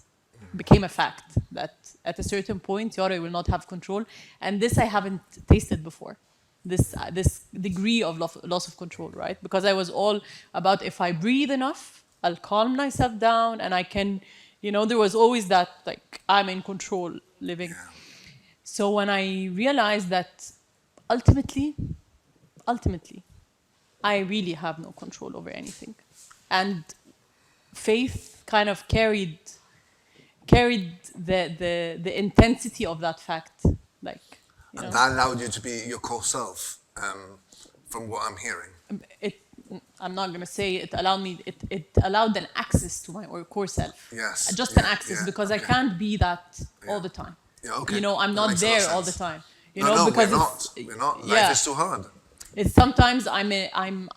Speaker 1: became a fact that at a certain point, Yara will not have control. And this I haven't tasted before. This degree of loss of control, right? Because I was all about if I breathe enough, I'll calm myself down and I can, there was always that, like, I'm in control living. So when I realized that ultimately, I really have no control over anything. And faith kind of carried the intensity of that fact. Like,
Speaker 2: And that allowed you to be your core self, from what I'm hearing.
Speaker 1: I'm not going to say it allowed me, it allowed an access to my core self.
Speaker 2: Yes.
Speaker 1: Just an access, because I can't be that all the time.
Speaker 2: Yeah, okay.
Speaker 1: I'm
Speaker 2: That
Speaker 1: not
Speaker 2: makes a lot of
Speaker 1: there all the
Speaker 2: sense.
Speaker 1: time.
Speaker 2: No,
Speaker 1: because
Speaker 2: we're not. Life is too hard.
Speaker 1: It's sometimes I'm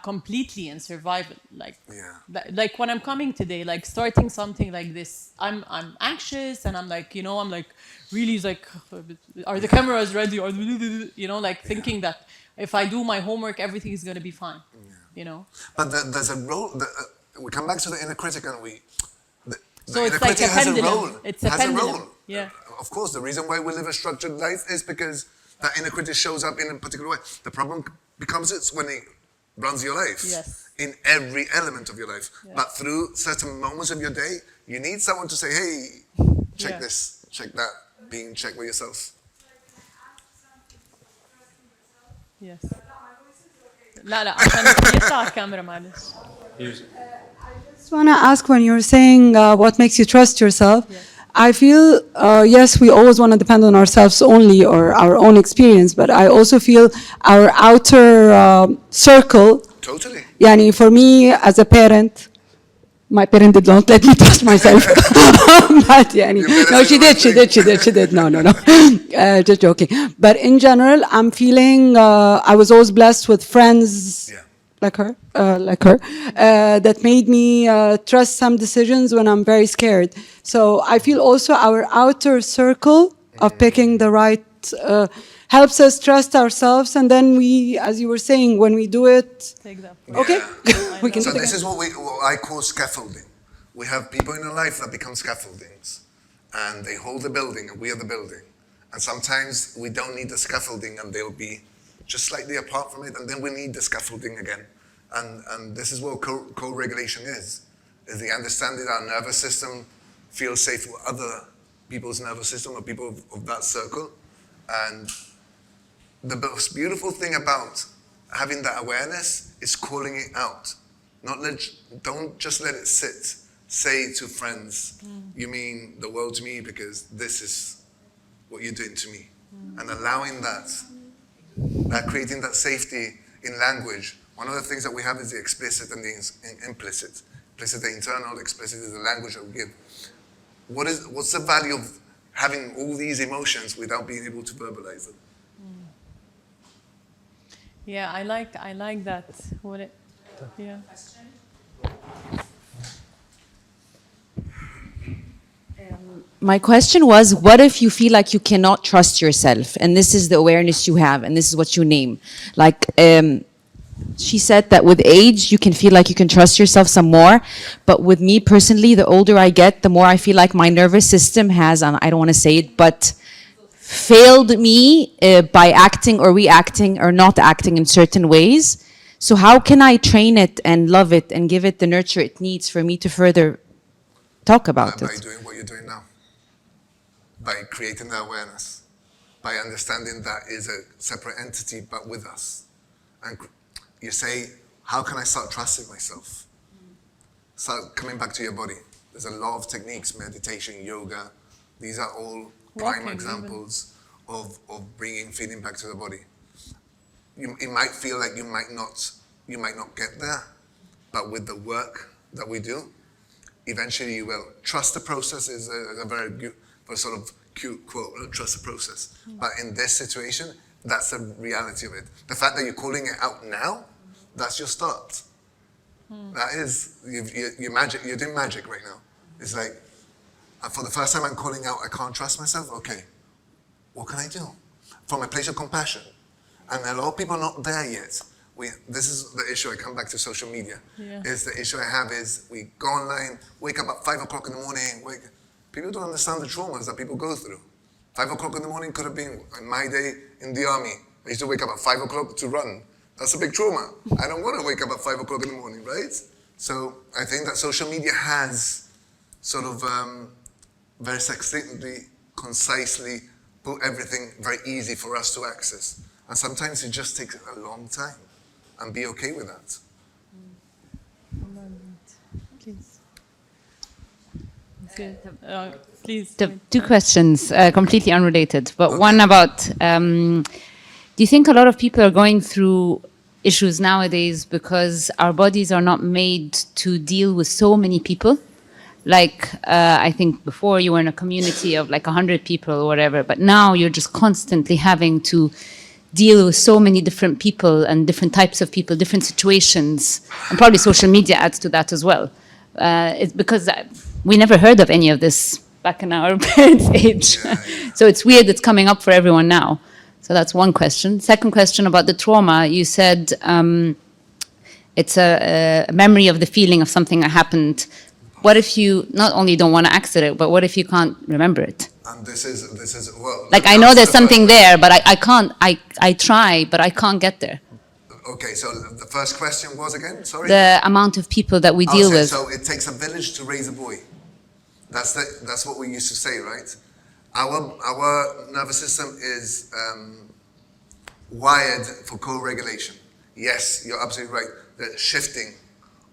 Speaker 1: completely in survival. Like when I'm coming today, like starting something like this, I'm anxious and I'm like, I'm like really like, are the cameras ready? Or thinking that if I do my homework, everything is gonna be fine.
Speaker 2: But there's a role. We come back to the inner critic, and
Speaker 1: So
Speaker 2: the
Speaker 1: it's
Speaker 2: inner
Speaker 1: like
Speaker 2: critic
Speaker 1: a
Speaker 2: has a
Speaker 1: pendulum.
Speaker 2: role.
Speaker 1: It's a
Speaker 2: has
Speaker 1: pendulum.
Speaker 2: a role.
Speaker 1: Yeah.
Speaker 2: Of course, the reason why we live a structured life is because that inner critic shows up in a particular way. The problem becomes it's when it runs your life.
Speaker 1: Yes.
Speaker 2: In every element of your life.
Speaker 1: Yeah.
Speaker 2: But through certain moments of your day, you need someone to say, hey, check this, check that, being checked with yourself.
Speaker 1: Yes. لا عشان يطلع الكاميرا معلش.
Speaker 4: I just want to ask, when you're saying what makes you trust yourself, I feel, yes, we always want to depend on ourselves only or our own experience, but I also feel our outer circle.
Speaker 2: Totally.
Speaker 4: Yani for me, as a parent, my parent did not let me trust myself. But yani, no, she did. No. Just joking. But in general, I'm feeling I was always blessed with friends like her, that made me trust some decisions when I'm very scared. So I feel also our outer circle of picking the right helps us trust ourselves, and then we, as you were saying, when we do it,
Speaker 1: Take that.
Speaker 4: okay, we can.
Speaker 2: So this is what I call scaffolding. We have people in our life that become scaffoldings, and they hold the building, and we are the building. And sometimes we don't need the scaffolding, and they'll be just slightly apart from it, and then we need the scaffolding again. And this is what co-regulation is the understanding that our nervous system feels safe with other people's nervous system or people of that circle. And the most beautiful thing about having that awareness is calling it out. Don't just let it sit. Say to friends, you mean the world to me because this is what you're doing to me. And allowing that creating that safety in language. One of the things that we have is the explicit and the implicit. Implicit, the internal, explicit is the language that we give. What's the value of having all these emotions without being able to verbalize them?
Speaker 1: Yeah, I like that.
Speaker 5: My question was, what if you feel like you cannot trust yourself, and this is the awareness you have, and this is what you name? Like, she said that with age, you can feel like you can trust yourself some more. But with me personally, the older I get, the more I feel like my nervous system has, and I don't want to say it, but failed me by acting or reacting or not acting in certain ways. So how can I train it and love it and give it the nurture it needs for me to further talk about it?
Speaker 2: By doing what you're doing now. By creating the awareness. By understanding that is a separate entity but with us. And you say, how can I start trusting myself? Start coming back to your body. There's a lot of techniques, meditation, yoga. These are all prime examples of bringing feeling back to the body. It might feel like you might not get there, but with the work that we do, eventually you will. Trust the process is a very sort of cute quote, trust the process. But in this situation, that's the reality of it. The fact that you're calling it out now, that's your start. That is, you're doing magic right now. It's like, for the first time I'm calling out, I can't trust myself. Okay, what can I do? From a place of compassion. And a lot of people are not there yet. This is the issue. I come back to social media.
Speaker 1: Yeah.
Speaker 2: Is the issue I have is we go online, wake up at 5 o'clock in the morning. People don't understand the traumas that people go through. 5 o'clock in the morning could have been in my day in the army. I used to wake up at 5 o'clock to run. That's a big trauma. I don't want to wake up at 5 o'clock in the morning, right? So I think that social media has sort of very succinctly, concisely put everything very easy for us to access. And sometimes it just takes a long time. And be okay with that.
Speaker 1: Please. Please.
Speaker 6: Two questions, completely unrelated, but one about, do you think a lot of people are going through issues nowadays because our bodies are not made to deal with so many people? Like, I think before you were in a community of like 100 people or whatever, but now you're just constantly having to deal with so many different people and different types of people, different situations, and probably social media adds to that as well. It's because we never heard of any of this back in our parents' age. So it's weird it's coming up for everyone now. So that's one question. Second question about the trauma. You said it's a memory of the feeling of something that happened. What if you not only don't want to access it, but what if you can't remember it?
Speaker 2: And this is well.
Speaker 6: Like I know there's something there, but I can't. I try, but I can't get there.
Speaker 2: Okay, so the first question was again. Sorry.
Speaker 6: The amount of people that we deal with.
Speaker 2: So it takes a village to raise a boy. That's what we used to say, right? Our nervous system is wired for co-regulation. Yes, you're absolutely right. The shifting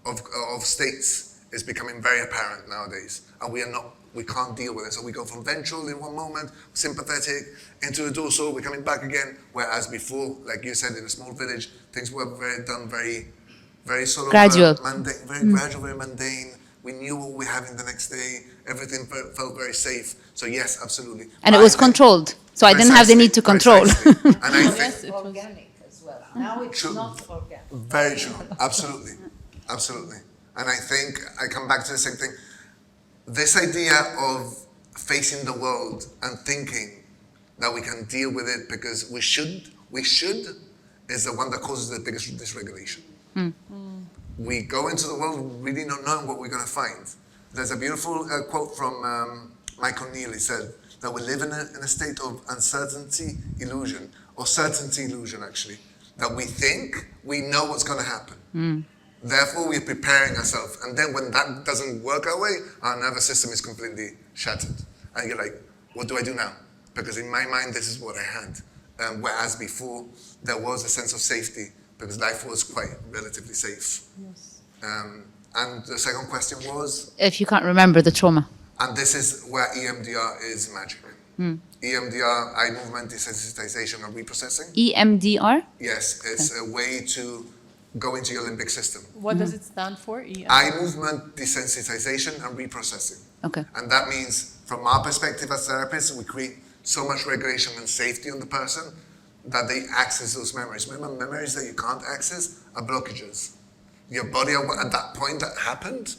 Speaker 2: of states is becoming very apparent nowadays, and we can't deal with it. So we go from ventral in one moment, sympathetic, into the dorsal, we're coming back again. Whereas before, like you said, in a small village, things were very sort of
Speaker 6: gradual,
Speaker 2: mundane, very gradual, very mundane. We knew what we were having the next day. Everything felt very safe. So yes, absolutely.
Speaker 6: And it was controlled, so I didn't have the need to control.
Speaker 2: And I think
Speaker 7: Organic as well. Now it's
Speaker 2: True.
Speaker 7: not organic.
Speaker 2: Very true. Absolutely. Absolutely. And I think I come back to the same thing. This idea of facing the world and thinking that we can deal with it because we should, is the one that causes the biggest dysregulation. We go into the world really not knowing what we're going to find. There's a beautiful quote from Michael Neal. He said that we live in a state of uncertainty illusion, or certainty illusion actually, that we think we know what's going to happen. Therefore, we're preparing ourselves. And then when that doesn't work our way, our nervous system is completely shattered. And you're like, what do I do now? Because in my mind, this is what I had. Whereas before, there was a sense of safety because life was quite relatively safe. Yes. And the second question was?
Speaker 6: If you can't remember the trauma.
Speaker 2: And this is where EMDR is magic. EMDR, eye movement desensitization and reprocessing.
Speaker 6: EMDR?
Speaker 2: Yes, it's a way to go into your limbic system.
Speaker 1: What does it stand for?
Speaker 2: Eye movement desensitization and reprocessing.
Speaker 6: Okay.
Speaker 2: And that means, from our perspective as therapists, we create so much regulation and safety on the person that they access those memories. Remember, memories that you can't access are blockages. Your body at that point that happened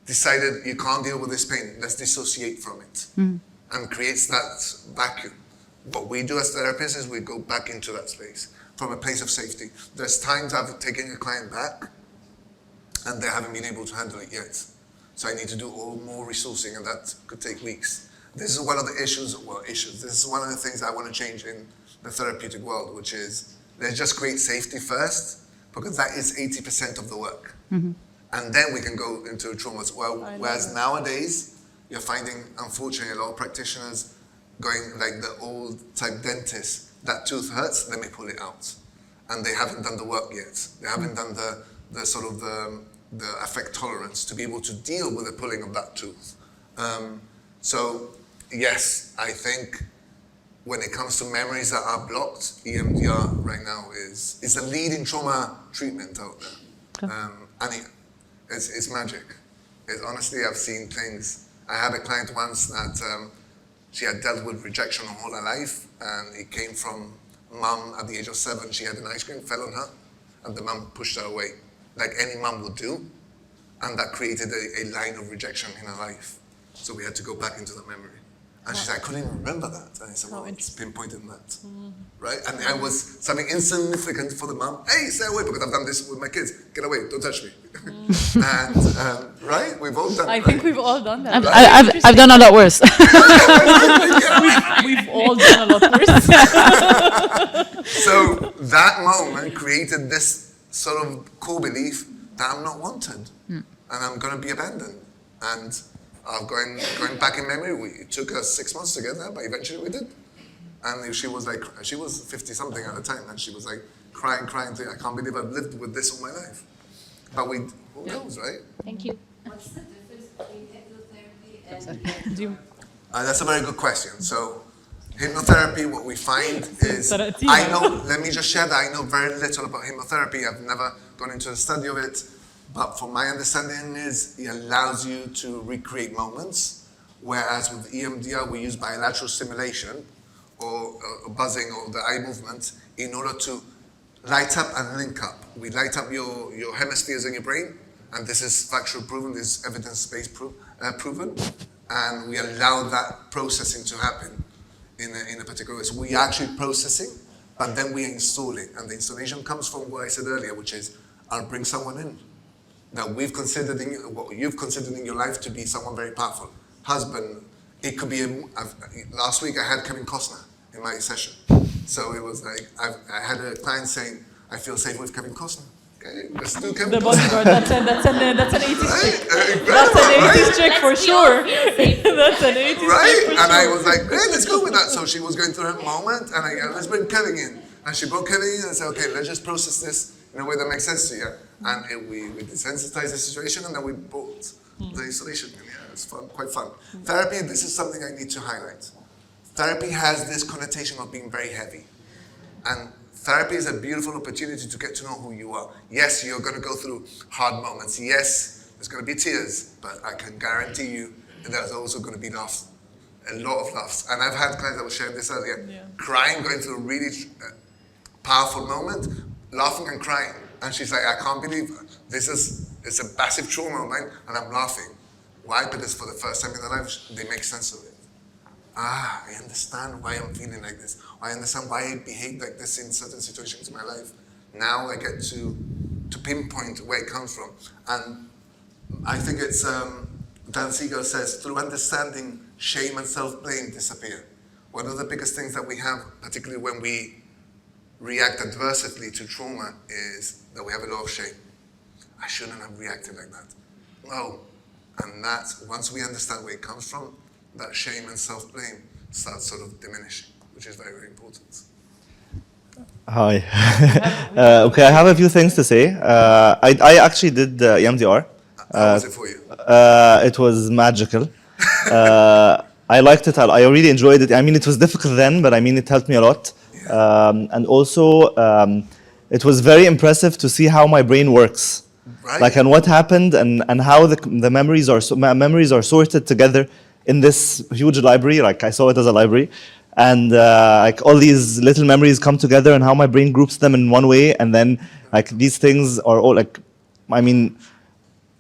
Speaker 2: decided you can't deal with this pain, let's dissociate from it. And creates that vacuum. What we do as therapists is we go back into that space from a place of safety. There's times I've taken a client back and they haven't been able to handle it yet. So I need to do more resourcing, and that could take weeks. This is one of the issues. This is one of the things I want to change in the therapeutic world, which is let's just create safety first, because that is 80% of the work. And then we can go into trauma as well. Whereas nowadays, you're finding, unfortunately, a lot of practitioners going like the old type dentist. That tooth hurts, let me pull it out. And they haven't done the work yet. They haven't done the sort of the affect tolerance to be able to deal with the pulling of that tooth. So yes, I think when it comes to memories that are blocked, EMDR right now is the leading trauma treatment out there. And it's magic. Honestly, I've seen things. I had a client once that she had dealt with rejection all her life, and it came from mum at the age of 7. She had an ice cream, fell on her, and the mum pushed her away, like any mum would do. And that created a line of rejection in her life. So we had to go back into the memory. And she said, I couldn't even remember that. And I said, well, it's pinpointing that. Right? And it was something insignificant for the mom. Hey, stay away, because I've done this with my kids. Get away, don't touch me. And, right? We've all done
Speaker 1: I think we've all done that.
Speaker 6: I've done a lot worse.
Speaker 1: We've all done a lot worse.
Speaker 2: So that moment created this sort of core belief that I'm not wanted and I'm going to be abandoned. And going back in memory, it took us 6 months to get there, but eventually we did. And she was 50 something at the time, and she was like crying, saying, I can't believe I've lived with this all my life. But who knows, right?
Speaker 6: Thank you.
Speaker 7: What's the difference between hypnotherapy and
Speaker 2: That's a very good question. So hypnotherapy, what we find is, let me just share that I know very little about hypnotherapy. I've never gone into a study of it. But from my understanding is it allows you to recreate moments, whereas with EMDR we use bilateral stimulation or buzzing or the eye movement in order to light up and link up. We light up your hemispheres in your brain, and this is factual proven, this is evidence-based proven, and we allow that processing to happen in a particular way. So we are actually processing, but then we are installing, and the installation comes from what I said earlier, which is I'll bring someone in that you've considered in your life to be someone very powerful. Husband, it could be, last week I had Kevin Costner in my session. So it was like, I had a client saying, I feel safe with Kevin Costner. Okay, let's do Kevin
Speaker 1: The
Speaker 2: Costner.
Speaker 1: bodyguard, that's an 80s trick.
Speaker 2: Right?
Speaker 1: That's an 80s
Speaker 2: Right?
Speaker 1: trick for sure. That's an 80s
Speaker 2: Right?
Speaker 1: trick for sure.
Speaker 2: And I was like, great, let's go with that. So she was going through her moment, and I go, let's bring Kevin in. And she brought Kevin in and said, okay, let's just process this in a way that makes sense to you. And we desensitized the situation, and then we brought the installation. And yeah, it's fun, quite fun. Therapy, this is something I need to highlight. Therapy has this connotation of being very heavy. And therapy is a beautiful opportunity to get to know who you are. Yes, you're going to go through hard moments. Yes, there's going to be tears, but I can guarantee you that there's also going to be laughs, a lot of laughs. And I've had clients that were sharing this earlier, crying, going through a really powerful moment, laughing and crying. And she's like, I can't believe it's a massive trauma of mine, and I'm laughing. Why? Because for the first time in their life, they make sense of it. I understand why I'm feeling like this. I understand why I behave like this in certain situations in my life. Now I get to pinpoint where it comes from. And I think it's, Dan Siegel says, through understanding, shame and self-blame disappear. One of the biggest things that we have, particularly when we react adversely to trauma, is that we have a lot of shame. I shouldn't have reacted like that. No. And that's, once we understand where it comes from, that shame and self-blame starts sort of diminishing, which is very, very important.
Speaker 8: Hi. Okay, I have a few things to say. I actually did EMDR.
Speaker 2: How was it for you?
Speaker 8: It was magical. I liked it. I really enjoyed it. I mean, it was difficult then, but I mean, it helped me a lot. And also, it was very impressive to see how my brain works.
Speaker 2: Right.
Speaker 8: Like, and what happened, and how the memories are sorted together in this huge library. Like, I saw it as a library, and like all these little memories come together, and how my brain groups them in one way, and then like these things are all like, I mean,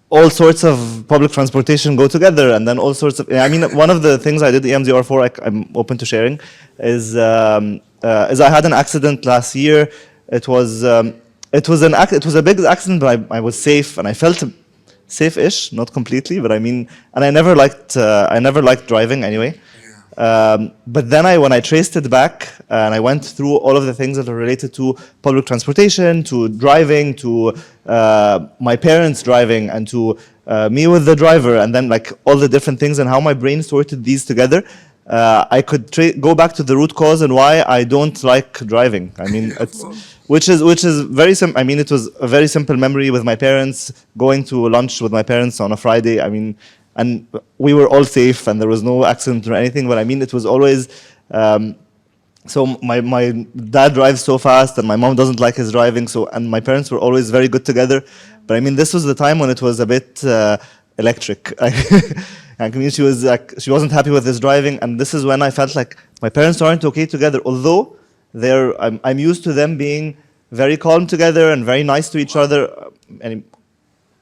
Speaker 8: all sorts of public transportation go together, and then all sorts of. I mean, one of the things I did EMDR for, I'm open to sharing, is I had an accident last year. It was a big accident, but I was safe, and I felt safe-ish, not completely, but I mean, and I never liked driving anyway. But then when I traced it back, and I went through all of the things that are related to public transportation, to driving, to my parents driving, and to me with the driver, and then like all the different things and how my brain sorted these together, I could go back to the root cause and why I don't like driving. I mean, which is very simple. I mean, it was a very simple memory with my parents, going to lunch with my parents on a Friday. I mean, and we were all safe, and there was no accident or anything. But I mean, it was always. So my dad drives so fast, and my mom doesn't like his driving. So, and my parents were always very good together. But I mean, this was the time when it was a bit electric. I mean, she wasn't happy with his driving, and this is when I felt like my parents aren't okay together. Although I'm used to them being very calm together and very nice to each other. And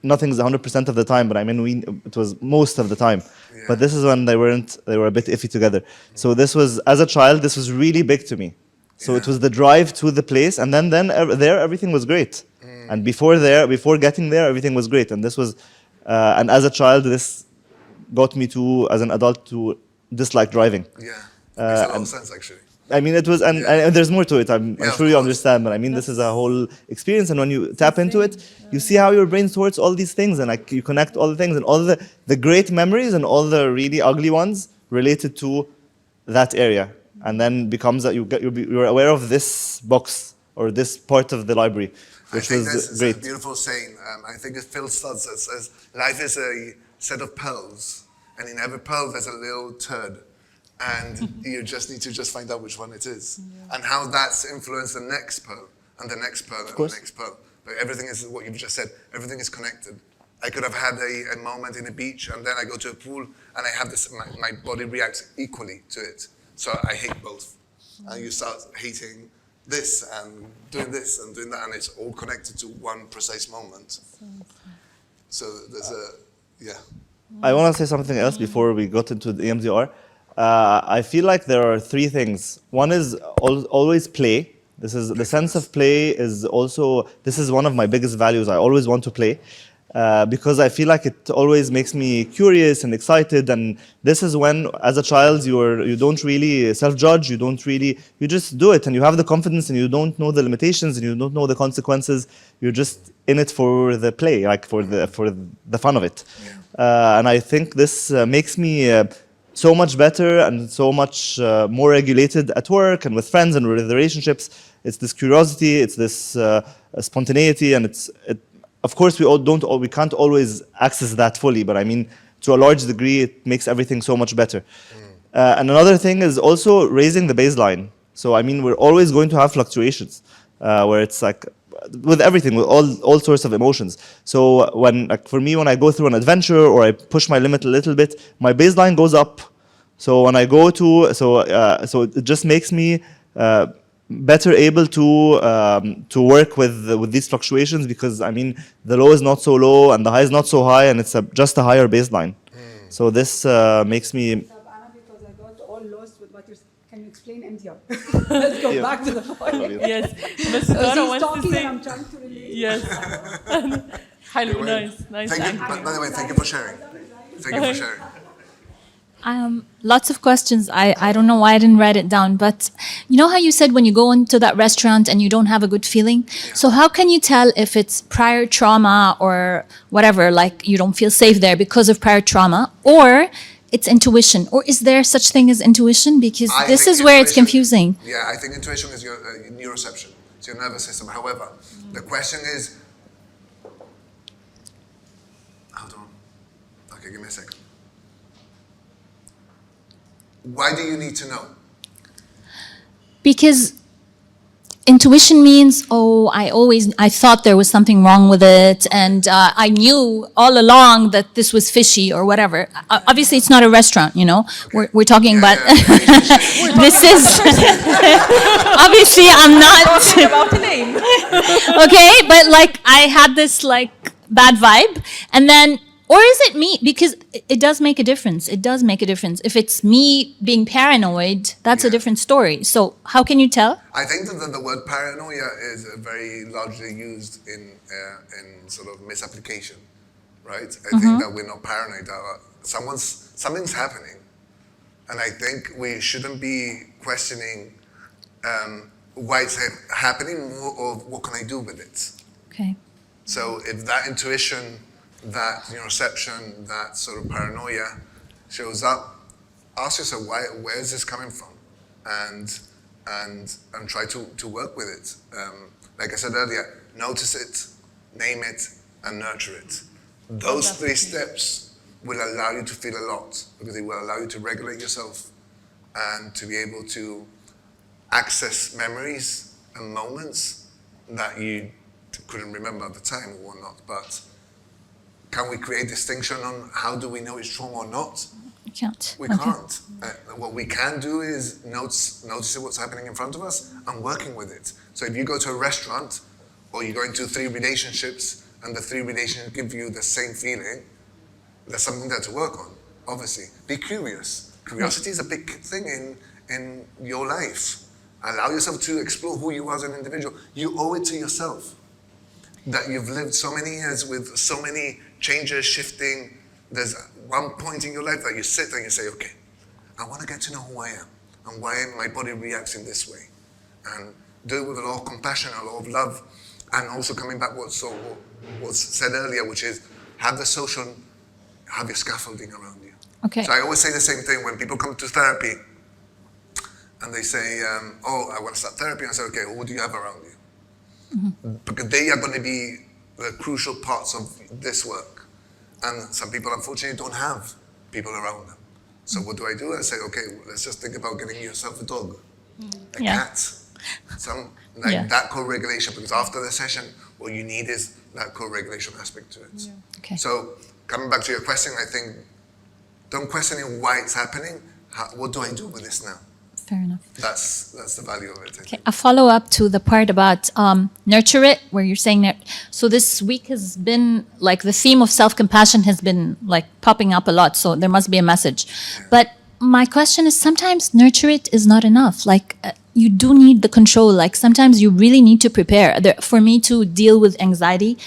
Speaker 8: nothing's 100% of the time, but I mean, it was most of the time. But this is when they were a bit iffy together. So this was, as a child, this was really big to me. So it was the drive to the place, and then there, everything was great. And before getting there, everything was great. And this was, and as a child, this got me to, as an adult, to dislike driving.
Speaker 2: Yeah, makes a lot of sense, actually.
Speaker 8: I mean, it was, and there's more to it. I'm sure you understand, but I mean, this is a whole experience. And when you tap into it, you see how your brain sorts all these things, and like you connect all the things, and all the great memories and all the really ugly ones related to that area, and then becomes that you're aware of this box or this part of the library, which was great.
Speaker 2: A beautiful saying. I think Phil Studd says, life is a set of pearls, and in every pearl there's a little turd. And you just need to find out which one it is, and how that's influenced the next pearl, and the next pearl, and the next pearl. But everything is what you've just said. Everything is connected. I could have had a moment in a beach, and then I go to a pool, and I have this. My body reacts equally to it. So I hate both, and you start hating this and doing that, and it's all connected to one precise moment. So there's
Speaker 8: I want to say something else before we got into the EMDR. I feel like there are three things. One is always play. This is the sense of play is also, this is one of my biggest values. I always want to play because I feel like it always makes me curious and excited. And this is when, as a child, you don't really self-judge. You just do it, and you have the confidence, and you don't know the limitations, and you don't know the consequences. You're just in it for the play, like for the fun of it. And I think this makes me so much better and so much more regulated at work and with friends and with relationships. It's this curiosity, it's this spontaneity, and of course we can't always access that fully, but I mean, to a large degree, it makes everything so much better. And another thing is also raising the baseline. So I mean, we're always going to have fluctuations where it's like, with everything, with all sorts of emotions. So for me, when I go through an adventure or I push my limit a little bit, my baseline goes up. So when I go to, so it just makes me better able to work with these fluctuations, because I mean, the low is not so low and the high is not so high, and it's just a higher baseline. So this makes me.
Speaker 4: Because I got all lost with what you're. Can you explain MDR? Let's go back to the point.
Speaker 1: Yes.
Speaker 4: He's talking and I'm trying to relate.
Speaker 1: Yes. Hello, nice.
Speaker 2: Thank you. By the way, thank you for sharing.
Speaker 9: Lots of questions. I don't know why I didn't write it down, but you know how you said when you go into that restaurant and you don't have a good feeling? Yeah. So how can you tell if it's prior trauma or whatever, like you don't feel safe there because of prior trauma, or it's intuition, or is there such thing as intuition? Because this is where it's confusing.
Speaker 2: Yeah, I think intuition is your neuroception, it's your nervous system. However, the question is, hold on. Okay, give me a second. Why do you need to know?
Speaker 9: Because intuition means, I thought there was something wrong with it, and I knew all along that this was fishy or whatever. Obviously, it's not a restaurant, you know. Okay. We're talking about. This is obviously I'm not
Speaker 1: talking about the name.
Speaker 9: Okay, but like I had this like bad vibe, and then. Or is it me? Because it does make a difference. It does make a difference. If it's me being paranoid, that's a different story. So how can you tell?
Speaker 2: I think that the word paranoia is very largely used in sort of misapplication, right? I think that we're not paranoid. Something's happening. And I think we shouldn't be questioning why it's happening, more of what can I do with it?
Speaker 9: Okay.
Speaker 2: So if that intuition, that neuroception, that sort of paranoia shows up, ask yourself, where is this coming from? And try to work with it. Like I said earlier, notice it, name it, and nurture it. Those three steps will allow you to feel a lot, because it will allow you to regulate yourself and to be able to access memories and moments that you couldn't remember at the time or whatnot. But can we create distinction on how do we know it's trauma or not?
Speaker 9: We can't.
Speaker 2: We can't. What we can do is notice what's happening in front of us and working with it. So if you go to a restaurant or you go into 3 relationships and the 3 relationships give you the same feeling, there's something there to work on, obviously. Be curious. Curiosity is a big thing in your life. Allow yourself to explore who you are as an individual. You owe it to yourself that you've lived so many years with so many changes, shifting. There's one point in your life that you sit and you say, okay, I want to get to know who I am and why my body reacts in this way. And do it with a lot of compassion, a lot of love, and also coming back what's said earlier, which is have your scaffolding around you.
Speaker 9: Okay.
Speaker 2: So I always say the same thing when people come to therapy and they say, oh, I want to start therapy. And I say, okay, well, what do you have around you? Because they are going to be the crucial parts of this work. And some people, unfortunately, don't have people around them. So what do? I say, okay, let's just think about getting yourself a dog, a cat, that co-regulation. Because after the session, what you need is that co-regulation aspect to it.
Speaker 9: Yeah. Okay.
Speaker 2: So coming back to your question, I think don't question why it's happening. What do I do with this now?
Speaker 9: Fair enough.
Speaker 2: That's the value of it.
Speaker 9: Okay, a follow up to the part about nurture it, where you're saying that. So this week has been like the theme of self-compassion has been like popping up a lot. So there must be a message. Yeah. But my question is sometimes nurture it is not enough. Like you do need the control. Like sometimes you really need to prepare. For me to deal with anxiety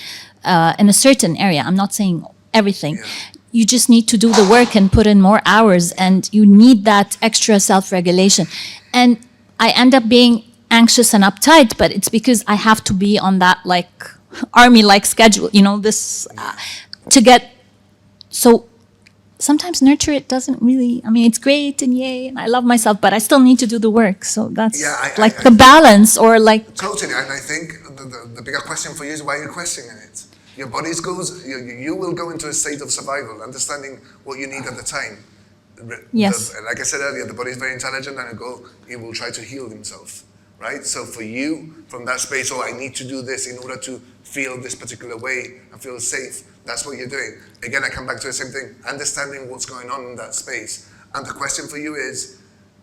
Speaker 9: in a certain area, I'm not saying everything. Yeah. You just need to do the work and put in more hours, and you need that extra self-regulation. And I end up being anxious and uptight, but it's because I have to be on that like army-like schedule, this to get. So sometimes nurture it doesn't really. I mean, it's great and yay, and I love myself, but I still need to do the work. So that's the balance, or like.
Speaker 2: Totally, and I think the bigger question for you is why you're questioning it. Your body you will go into a state of survival, understanding what you need at the time.
Speaker 9: Yes.
Speaker 2: Like I said earlier, the body is very intelligent and he will try to heal himself, right? So for you, from that space, I need to do this in order to feel this particular way and feel safe. That's what you're doing. Again, I come back to the same thing, understanding what's going on in that space. And the question for you is,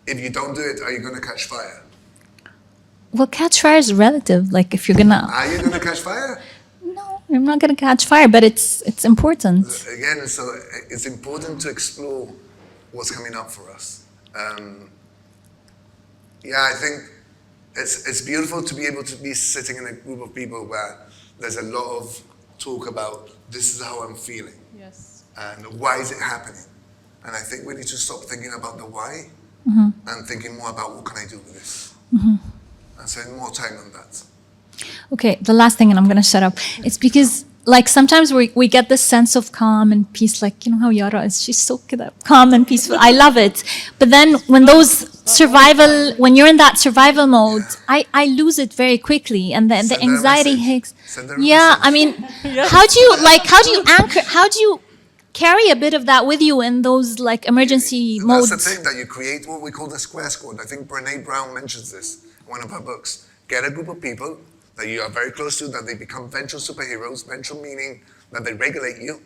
Speaker 2: if you don't do it, are you going to catch fire?
Speaker 9: Well, catch fire is relative. Like if you're going to...
Speaker 2: Are you going to catch fire?
Speaker 9: I'm not going to catch fire, but it's important.
Speaker 2: Again, so it's important to explore what's coming up for us. I think it's beautiful to be able to be sitting in a group of people where there's a lot of talk about this is how I'm feeling.
Speaker 1: Yes.
Speaker 2: And why is it happening? And I think we need to stop thinking about the why and thinking more about what can I do with this? And spend more time on that.
Speaker 9: Okay, the last thing, and I'm going to shut up. It's because, like, sometimes we get this sense of calm and peace, like, how Yara is. She's so calm and peaceful. I love it. But then when when you're in that survival mode, I lose it very quickly. And then the anxiety hits. Yeah, I mean, how do you carry a bit of that with you in those, like, emergency modes?
Speaker 2: That's the thing, that you create what we call the square squad. I think Brené Brown mentions this in one of her books. Get a group of people that you are very close to, that they become ventral superheroes, ventral meaning that they regulate you,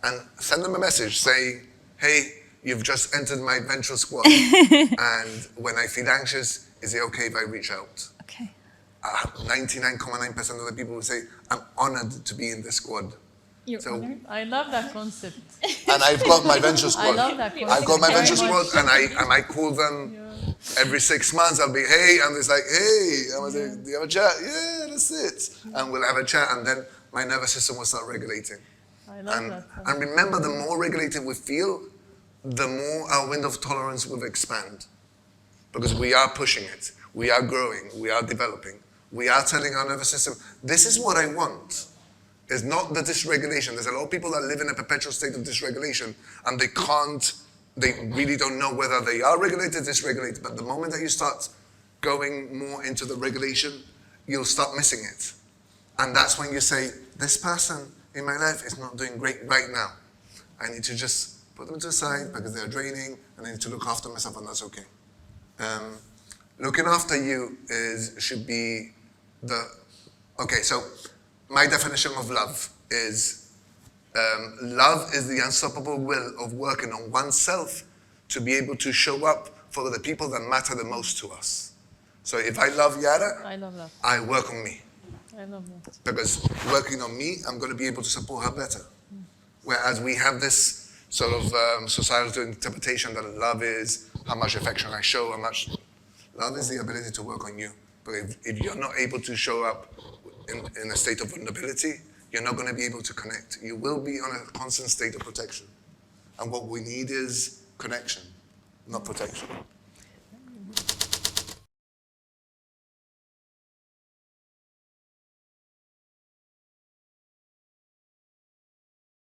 Speaker 2: and send them a message, say, hey, you've just entered my ventral squad, and when I feel anxious, is it okay if I reach out?
Speaker 9: Okay.
Speaker 2: 99.9% of the people will say, I'm honored to be in this squad.
Speaker 1: You're honored? I love that concept.
Speaker 2: And I've got my ventral squad.
Speaker 1: I love that concept.
Speaker 2: I've got my ventral squad, and I might call them every 6 months. I'll be, hey, and it's like, hey, I was like, do you have a chat? Yeah, that's it. And we'll have a chat, and then my nervous system will start regulating.
Speaker 1: I love that.
Speaker 2: And remember, the more regulated we feel, the more our window of tolerance will expand. Because we are pushing it. We are growing. We are developing. We are telling our nervous system, this is what I want. It's not the dysregulation. There's a lot of people that live in a perpetual state of dysregulation, and they really don't know whether they are regulated, dysregulated. But the moment that you start going more into the regulation, you'll start missing it. And that's when you say, this person in my life is not doing great right now. I need to just put them to the side because they're draining, and I need to look after myself, and that's okay. Looking after you should be so my definition of love is the unstoppable will of working on oneself to be able to show up for the people that matter the most to us. So if I love Yara,
Speaker 1: I love that.
Speaker 2: I work on me.
Speaker 1: I love that.
Speaker 2: Because working on me, I'm going to be able to support her better. Whereas we have this sort of societal interpretation that love is how much affection I show, how much... Love is the ability to work on you. But if you're not able to show up in a state of vulnerability, you're not going to be able to connect. You will be on a constant state of protection. And what we need is connection, not protection.